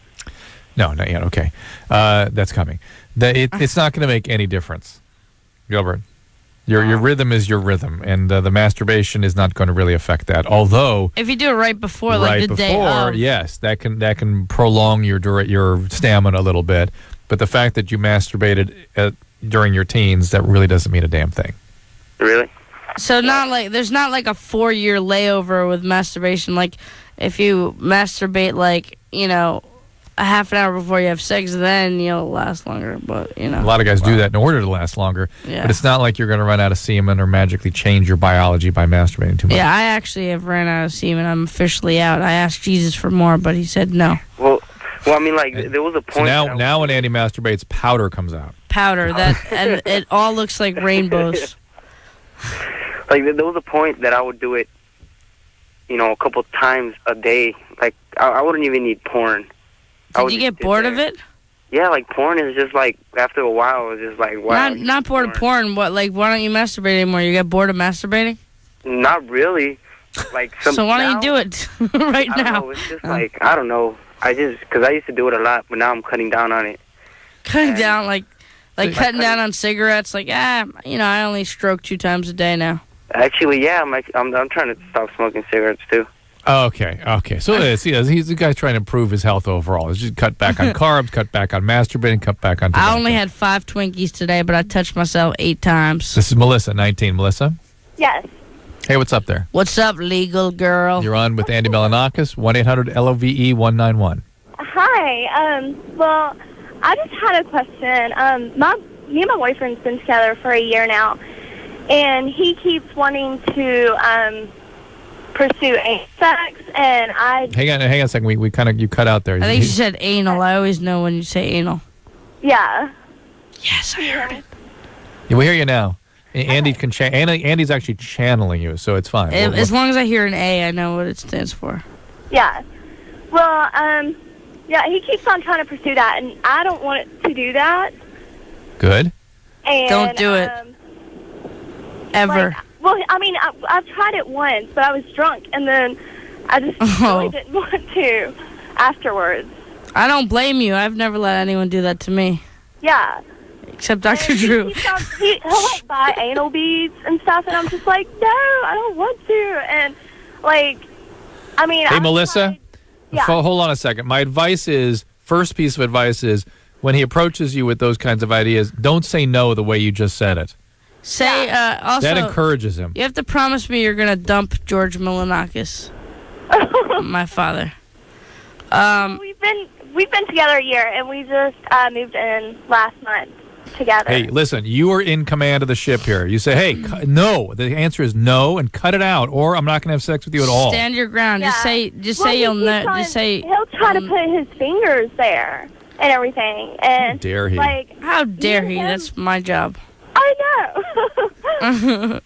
No, not yet. Okay. That's coming. It's not going to make any difference, Gilbert. Your rhythm is your rhythm, and the masturbation is not going to really affect that. Although, if you do it right before, like the day of. Yes, that can prolong your stamina a little bit. But the fact that you masturbated during your teens, that really doesn't mean a damn thing. Really? So there's not like a 4-year layover with masturbation. Like if you masturbate like a half an hour before you have sex, then you'll last longer. But a lot of guys do that in order to last longer. Yeah. But it's not like you're going to run out of semen or magically change your biology by masturbating too much. Yeah, I actually have ran out of semen. I'm officially out. I asked Jesus for more, but he said no. Well, I mean, like, there was a point. So now when Andy masturbates, powder comes out. Powder, and it all looks like rainbows. Like, there was a point that I would do it, a couple times a day. Like, I wouldn't even need porn. Did you get bored of it? Yeah, like, porn is just like, after a while, it's just like, wow. Not bored of porn. What? Like, why don't you masturbate anymore? You get bored of masturbating? Not really. Like, so why don't you do it right now? I don't know. It's just like, I don't know. Because I used to do it a lot, but now I'm cutting down on it. Cutting down, like cutting down on cigarettes? Like, I only stroke 2 times a day now. Actually, yeah, I'm trying to stop smoking cigarettes, too. Okay. So he's the guy trying to improve his health overall. He's just cut back on carbs, cut back on masturbating, cut back on tobacco. I only had 5 Twinkies today, but I touched myself 8 times. This is Melissa, 19. Melissa? Yes. Hey, what's up there? What's up, legal girl? You're on with Andy Milonakis, 1-800-LOVE-191. Hi. Well, I just had a question. Me and my boyfriend's been together for a year now, and he keeps wanting to pursue sex, and I... Hang on a second. You cut out there. I think you said anal. I always know when you say anal. Yeah. Yes, I heard it. Yeah, we hear you now. Andy's actually channeling you, so it's fine. As long as I hear an A, I know what it stands for. Yeah. Well, yeah, he keeps on trying to pursue that, and I don't want to do that. Good. And, don't do it. Ever. Well, I mean, I've tried it once, but I was drunk, and then I just really didn't want to afterwards. I don't blame you. I've never let anyone do that to me. Yeah. Except Dr. Drew. He'll like buy anal beads and stuff, and I'm just like, no, I don't want to. And like, I mean, hey, Melissa. Yeah. Hold on a second. My advice is, first piece of advice is, when he approaches you with those kinds of ideas, don't say no the way you just said it. Say also that encourages him. You have to promise me you're gonna dump George Milonakis, my father. We've been together a year, and we just moved in last month together. Hey, listen, you are in command of the ship here. You say, hey, no. The answer is no, and cut it out, or I'm not going to have sex with you at all. Stand your ground. Yeah. Just say you'll know. Just say he'll try to put his fingers there and everything. And how dare he? Like, how dare he? That's my job. I know.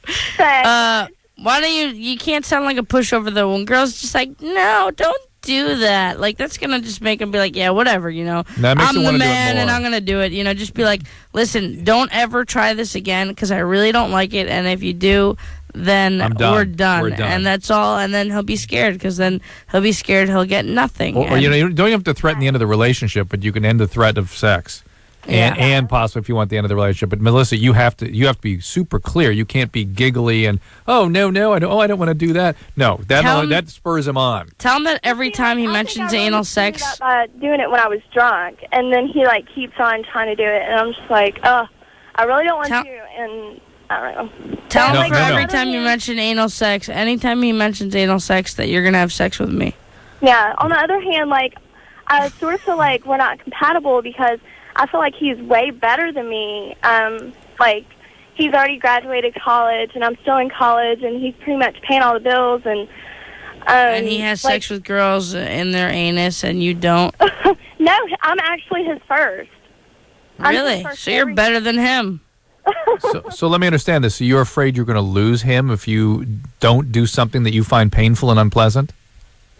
Why don't you can't sound like a pushover though. When girls just like, no, don't do that. Like, that's gonna just make them be like, yeah, whatever, you know. I'm the man and I'm gonna do it. You know, just be like, listen, don't ever try this again because I really don't like it. And if you do, then we're done. And that's all. And then he'll be scared because then he'll be scared he'll get nothing. Or you know, you don't have to threaten the end of the relationship, but you can end the threat of sex. And possibly if you want the end of the relationship. But Melissa, you have to be super clear. You can't be giggly and I don't want to do that. No, that spurs him on. Tell him that every time he mentions anal sex. Doing it when I was drunk, and then he like keeps on trying to do it, and I'm just like, I really don't want to, and I don't know. Tell him every time you mention anal sex, anytime he mentions anal sex, that you're gonna have sex with me. Yeah. On the other hand, like I sort of feel like we're not compatible because I feel like he's way better than me. Like, he's already graduated college, and I'm still in college, and he's pretty much paying all the bills. And he has sex with girls in their anus, and you don't? No, I'm actually his first. Really? So you're better than him. So let me understand this. So you're afraid you're going to lose him if you don't do something that you find painful and unpleasant?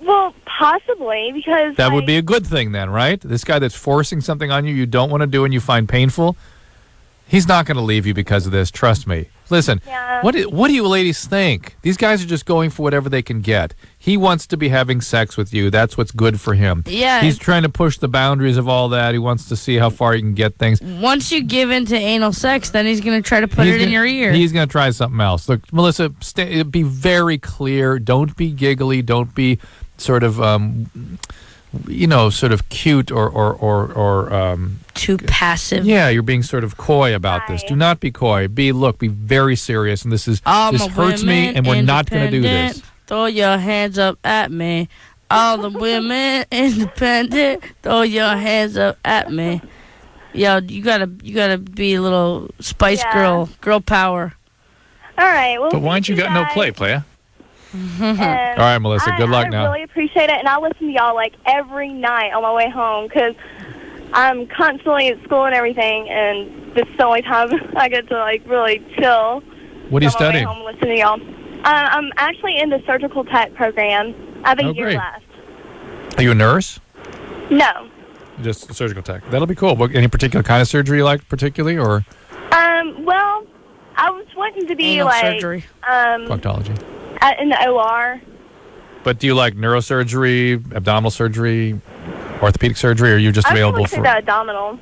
Well, possibly, because that would be a good thing then, right? This guy that's forcing something on you don't want to do and you find painful, he's not going to leave you because of this. Trust me. Listen, what do you ladies think? These guys are just going for whatever they can get. He wants to be having sex with you. That's what's good for him. Yeah. He's trying to push the boundaries of all that. He wants to see how far he can get things. Once you give into anal sex, then he's going to try to put it in your ear. He's going to try something else. Look, Melissa, be very clear. Don't be giggly. Don't be sort of sort of cute or too passive. Yeah, you're being sort of coy about this. Do not be coy. Be very serious. And this hurts me, and we're not going to do this. Throw your hands up at me. All the women independent. Throw your hands up at me. Yo, you gotta be a little Spice Girl power. All right. Well, but why ain't you got no play, playa? All right, Melissa. Good luck now. I really appreciate it, and I listen to y'all like every night on my way home because I'm constantly at school and everything, and this is the only time I get to like really chill. What are you studying? On my way home, listen to y'all. I'm actually in the surgical tech program. I have a year left. Are you a nurse? No. Just surgical tech. That'll be cool. Any particular kind of surgery you like particularly, or? Well, I was wanting to be anal surgery. Proctology. In the OR. But do you like neurosurgery, abdominal surgery, orthopedic surgery, or are you just available for the abdominal?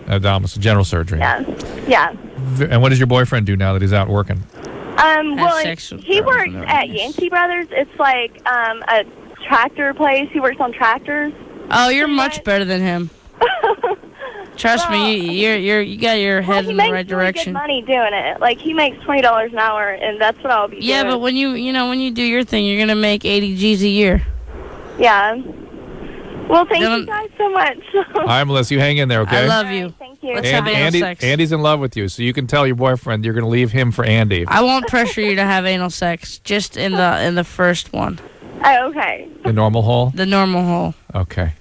Abdominal, so general surgery. Yeah. And what does your boyfriend do now that he's out working? Well, he works at Yancey Brothers. It's like a tractor place. He works on tractors. Oh, you're much better than him. Trust me, you got your head in the right direction. He makes really good money doing it. Like, he makes $20 an hour, and that's what I'll be doing. Yeah, but when you do your thing, you're gonna make 80 G's a year. Yeah. Well, thank you guys so much. All right, Melissa, you hang in there, okay? I love you. Thank you. Let's have anal sex. Andy's in love with you, so you can tell your boyfriend you're going to leave him for Andy. I won't pressure you to have anal sex, just in the first one. Oh, okay. The normal hole? The normal hole. Okay.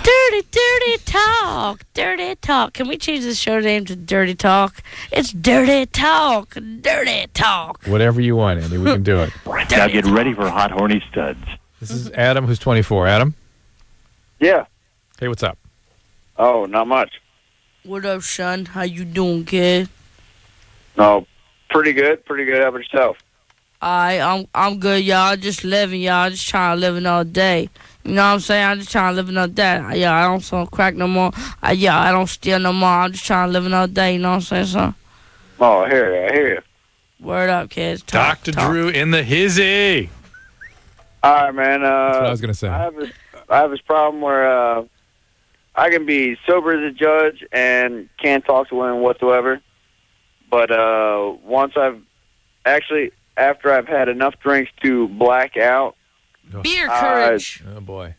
Dirty talk. Dirty talk. Can we change the show name to Dirty Talk? It's Dirty Talk. Dirty Talk. Whatever you want, Andy, we can do it. Now get ready for Hot Horny Studs. This is Adam, who's 24. Adam? Yeah. Hey, what's up? Oh, not much. What up, son? How you doing, kid? No, pretty good. Pretty good. How about yourself? I'm good, y'all. Just living, y'all. Just trying to live another day. You know what I'm saying? I'm just trying to live another day. Yeah, I don't smoke crack no more. I don't steal no more. I'm just trying to live another day. You know what I'm saying, son? Oh, I hear you. Word up, kids. Dr. Drew in the hizzy. All right, man. That's what I was going to say. I have this problem where I can be sober as a judge and can't talk to women whatsoever. But after I've had enough drinks to black out, beer courage. Oh boy,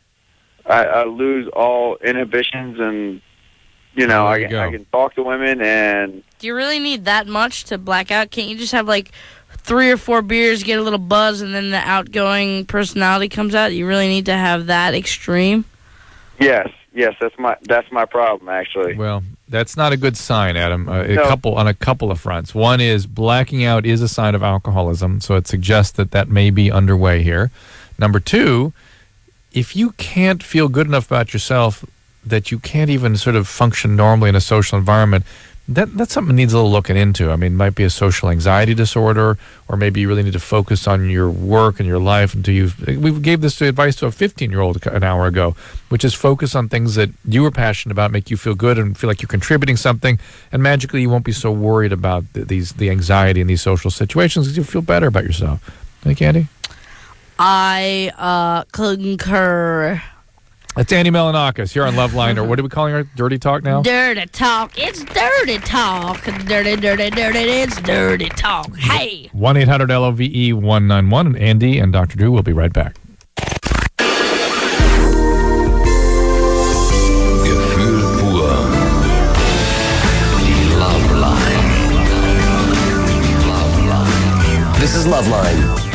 I lose all inhibitions, and I can talk to women. And do you really need that much to black out? Can't you just have like 3 or 4 beers, get a little buzz, and then the outgoing personality comes out? You really need to have that extreme? Yes, that's my problem, actually. Well, that's not a good sign, Adam. On a couple of fronts. One is blacking out is a sign of alcoholism, so it suggests that may be underway here. Number 2, if you can't feel good enough about yourself that you can't even sort of function normally in a social environment, that's something that needs a little looking into. I mean, it might be a social anxiety disorder, or maybe you really need to focus on your work and your life until we gave this advice to a 15-year-old an hour ago, which is focus on things that you are passionate about, make you feel good and feel like you're contributing something, and magically you won't be so worried about the anxiety in these social situations because you'll feel better about yourself. Think, Andy? I concur. It's Andy Milonakis here on LoveLine, or what are we calling her? Dirty Talk now? Dirty Talk. It's Dirty Talk. Dirty, it's Dirty Talk. Hey! 1-800-LOVE-191, and Andy and Dr. Drew will be right back. Gefühl pur. Die LoveLine. This is LoveLine.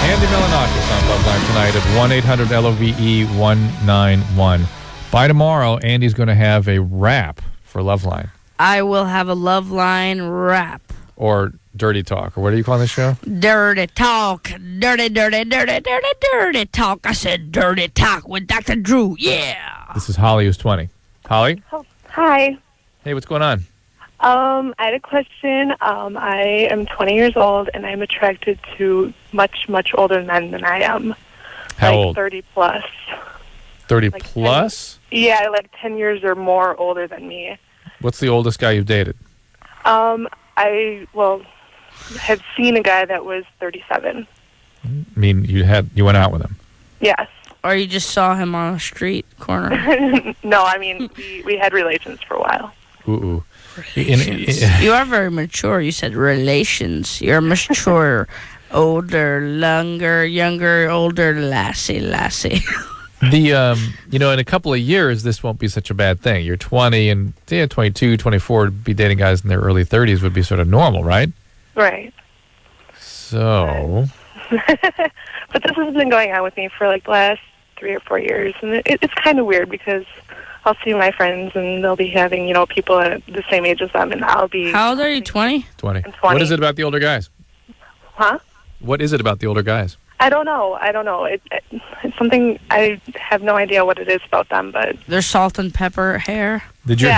Andy Milonakis on LoveLine tonight at 1-800-LOVE-191. By tomorrow, Andy's going to have a rap for LoveLine. I will have a LoveLine rap. Or Dirty Talk, or what do you call this show? Dirty Talk. Dirty Talk. I said Dirty Talk with Dr. Drew. Yeah. This is Holly, who's 20. Holly? Oh, hi. Hey, what's going on? I had a question. I am 20 years old, and I'm attracted to much, much older men than I am. How like old? 30 plus. 30 plus? 10, yeah, like 10 years or more older than me. What's the oldest guy you've dated? I had seen a guy that was 37. I mean, you went out with him? Yes. Or you just saw him on a street corner? No, I mean, we had relations for a while. Ooh. You are very mature. You said relations. You're mature. Older, younger, older, lassie. In a couple of years, this won't be such a bad thing. You're 20 and 22, 24, to be dating guys in their early 30s would be sort of normal, right? Right. So. But this has been going on with me for like the last 3 or 4 years, and it's kind of weird because I'll see my friends and they'll be having, people at the same age as them, and I'll be... How old are you, 20? 20. I'm 20. What is it about the older guys? Huh? What is it about the older guys? I don't know. It's something, I have no idea what it is about them, but... Their salt and pepper hair? Did your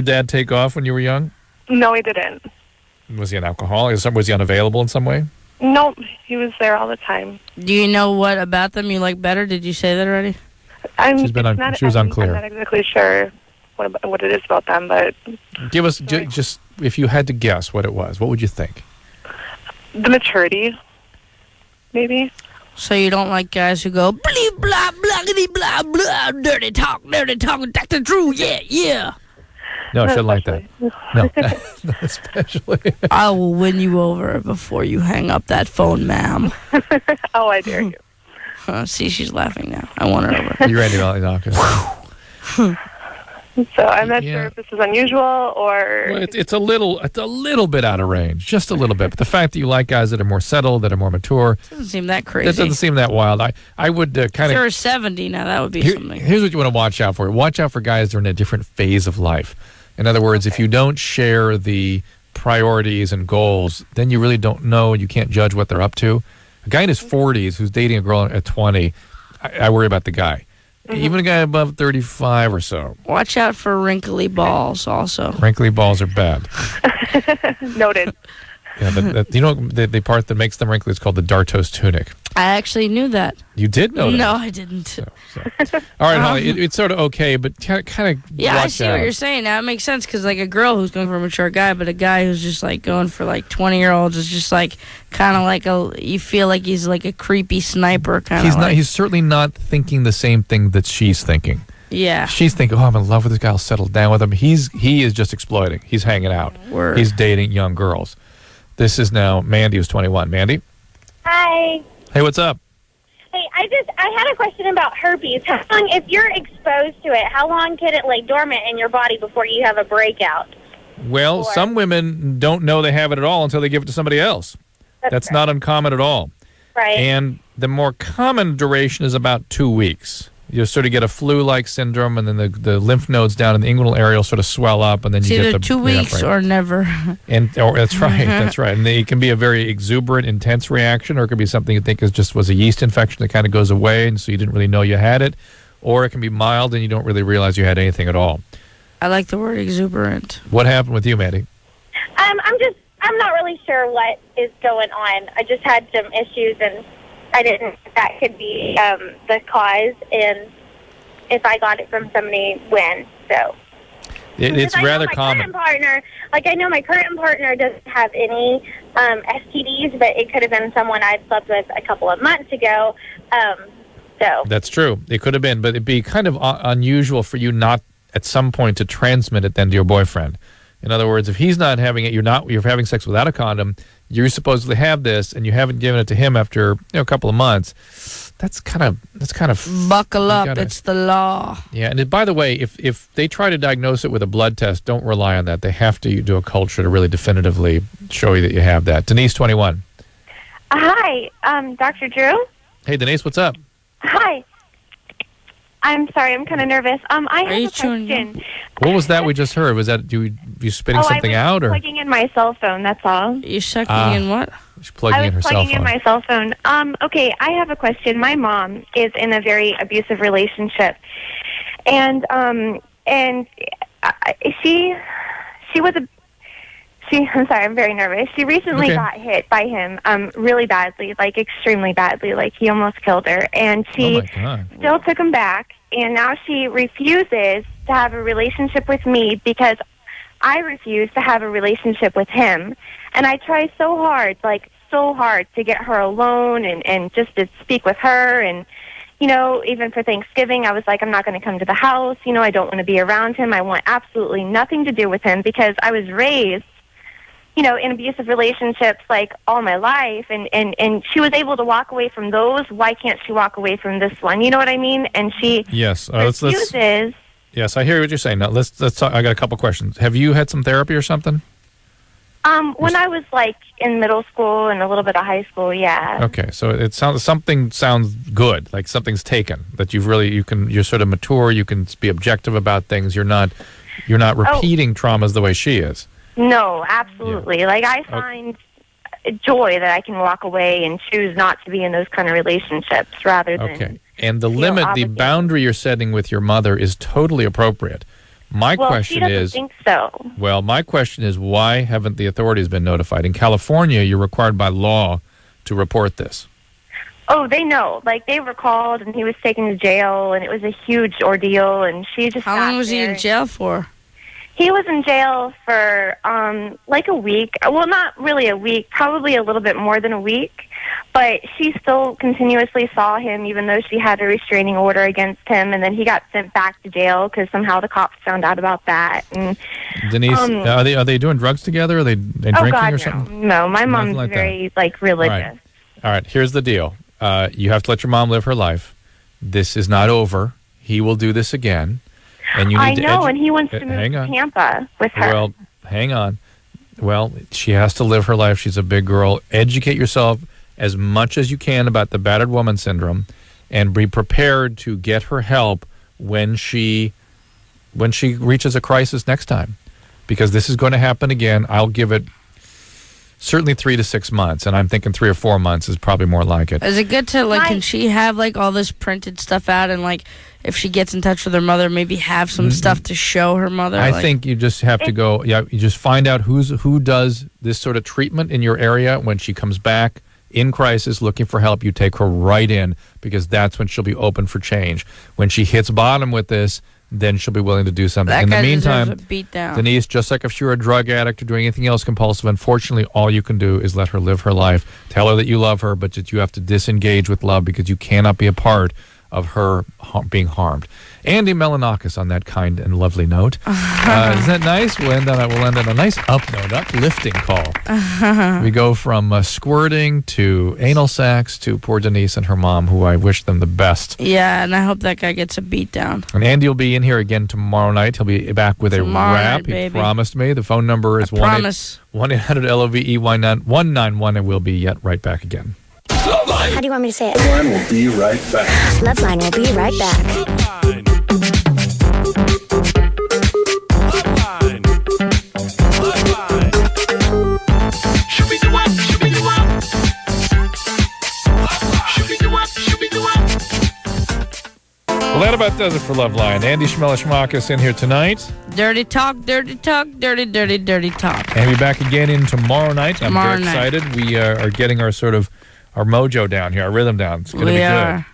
dad take off when you were young? No, he didn't. Was he an alcoholic? Was he unavailable in some way? No, he was there all the time. Do you know what about them you like better? Did you say that already? She was unclear. I'm not exactly sure what it is about them, but... Give us, just if you had to guess what it was, what would you think? the maturity, maybe. So you don't like guys who go blah blah blah blah blah dirty talk, Dr. Drew, yeah. No, she doesn't like that. No, not especially. I will win you over before you hang up that phone, ma'am. Oh, I dare you. See, she's laughing now. I won her over. You ready, Milonakis? So I'm not sure if this is unusual or... Well, it's a little bit out of range, just a little bit. But the fact that you like guys that are more settled, that are more mature, doesn't seem that crazy. It doesn't seem that wild. I would kind of... If you're 70 now, that would be something. Here's what you want to watch out for. Watch out for guys that are in a different phase of life. In other words, if you don't share the priorities and goals, then you really don't know and you can't judge what they're up to. A guy in his 40s who's dating a girl at 20, I worry about the guy. Even a guy above 35 or so. Watch out for wrinkly balls also. Wrinkly balls are bad. Noted. Yeah, you know the part that makes them wrinkly is called the dartos tunic. I actually knew that. You did know that? No, I didn't. All right, Holly, it's sort of okay, but kind of yeah, watch I see out. what you're saying now. It makes sense because like a girl who's going for a mature guy, but a guy who's just like going for like 20-year-olds is just like kind of like you feel like he's like a creepy sniper kind of. He's certainly not thinking the same thing that she's thinking. Yeah. She's thinking, I'm in love with this guy. I'll settle down with him. He is just exploiting. He's hanging out. Word. He's dating young girls. This is now Mandy, who's 21. Mandy? Hi. Hey, what's up? Hey, I had a question about herpes. How long, if you're exposed to it, how long can it lay dormant in your body before you have a breakout? Well, some women don't know they have it at all until they give it to somebody else. That's not uncommon at all. Right. And the more common duration is about 2 weeks. You'll sort of get a flu-like syndrome, and then the lymph nodes down in the inguinal area will sort of swell up, and then you get the 2 weeks or never. And that's right, that's right. And it can be a very exuberant, intense reaction, or it could be something you think was a yeast infection that kind of goes away, and so you didn't really know you had it, or it can be mild and you don't really realize you had anything at all. I like the word exuberant. What happened with you, Mandy? I'm not really sure what is going on. I just had some issues, and I didn't know if that could be the cause, and if I got it from somebody when. So it's rather common. I know my current partner doesn't have any STDs, but it could have been someone I'd slept with a couple of months ago. So that's true. It could have been, but it'd be kind of unusual for you not at some point to transmit it then to your boyfriend. In other words, if he's not having it, you're having sex without a condom, you supposedly have this, and you haven't given it to him after a couple of months. That's kind of buckle up. It's the law. Yeah, and by the way, if they try to diagnose it with a blood test, don't rely on that. They have to do a culture to really definitively show you that you have that. Denise, 21. Hi, Dr. Drew. Hey, Denise, what's up? Hi. I'm sorry, I'm kind of nervous. I have a question. What was that we just heard? Was that you spitting something out, or plugging in my cell phone? That's all. You sucking in what? She's plugging in her cell phone. I was plugging in my cell phone. Okay, I have a question. My mom is in a very abusive relationship, and she was a. I'm sorry, I'm very nervous. She recently got hit by him really badly, like extremely badly, like he almost killed her. And she still took him back, and now she refuses to have a relationship with me because I refuse to have a relationship with him. And I try so hard to get her alone and just to speak with her. And, even for Thanksgiving, I was like, I'm not going to come to the house. I don't want to be around him. I want absolutely nothing to do with him because I was raised in abusive relationships like all my life, and she was able to walk away from those. Why can't she walk away from this one? You know what I mean? And she refuses. Yes, I hear what you're saying. Now let's talk. I got a couple questions. Have you had some therapy or something? When I was like in middle school and a little bit of high school, yeah. Okay, so something sounds good, like something's taken, that you're sort of mature, you can be objective about things. You're not repeating traumas the way she is. No, absolutely. Yeah. Like I find joy that I can walk away and choose not to be in those kind of relationships rather than. Okay. And the boundary you're setting with your mother is totally appropriate. My question she doesn't think so. Well, my question is, why haven't the authorities been notified? In California, you're required by law to report this. Oh, they know. Like, they were called, and he was taken to jail, and it was a huge ordeal, and she just How long was he in jail for? He was in jail for like a week. Well, not really a week, probably a little bit more than a week. But she still continuously saw him, even though she had a restraining order against him. And then he got sent back to jail because somehow the cops found out about that. And Denise, are they doing drugs together? Are they drinking or something? No, my mom's like very religious. All right, here's the deal. You have to let your mom live her life. This is not over. He will do this again. And you need and he wants to move to Tampa with her. Well, hang on. Well, she has to live her life. She's a big girl. Educate yourself as much as you can about the battered woman syndrome, and be prepared to get her help when she reaches a crisis next time, because this is going to happen again. I'll give it certainly 3 to 6 months, and I'm thinking 3 or 4 months is probably more like it. Is it good to can she have all this printed stuff out, and if she gets in touch with her mother, maybe have some stuff to show her mother? I think you just have to go. Yeah, you just find out who does this sort of treatment in your area. When she comes back in crisis looking for help, you take her right in, because that's when she'll be open for change. When she hits bottom with this, then she'll be willing to do something. That in the guy meantime, deserves a beat down. Denise, just like if you're a drug addict or doing anything else compulsive, unfortunately, all you can do is let her live her life. Tell her that you love her, but that you have to disengage with love, because you cannot be a part of her being harmed. Andy Milonakis on that kind and lovely note. Isn't that nice? We'll end on a nice up note, uplifting call. We go from squirting to anal sex to poor Denise and her mom, who I wish them the best. Yeah, and I hope that guy gets a beat down. And Andy will be in here again tomorrow night. He'll be back with a rap. He promised me. The phone number is 1-800-LOVE-191, and we'll be right back again. How do you want me to say it? LoveLine will be right back. LoveLine will be right back. Well, that about does it for LoveLine. Andy Milonakis in here tonight. Dirty talk, dirty talk, dirty, dirty, dirty talk. And we'll be back again in tomorrow night. I'm very excited. We are getting our our mojo down here, our rhythm down. It's going to be good.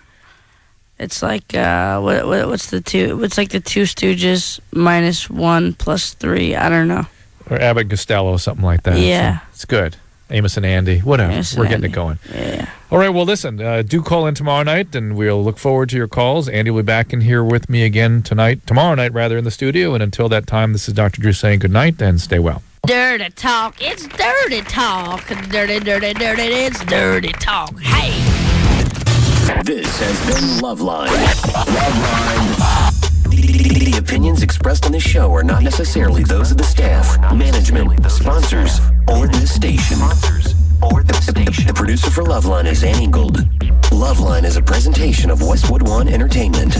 It's like what's the two? It's like the Two Stooges minus 1 plus 3. I don't know. Or Abbott Costello, something like that. Yeah, so it's good. Amos and Andy, whatever. We're getting it going. Yeah. All right. Well, listen. Do call in tomorrow night, and we'll look forward to your calls. Andy will be back in here with me again tomorrow night, in the studio. And until that time, this is Dr. Drew saying good night and stay well. Dirty talk, it's dirty talk. Dirty, dirty, dirty, it's dirty talk. Hey! This has been LoveLine. LoveLine. The opinions expressed on this show are not necessarily those of the staff, management, sponsors, or this station. The producer for LoveLine is Annie Gold. LoveLine is a presentation of Westwood One Entertainment.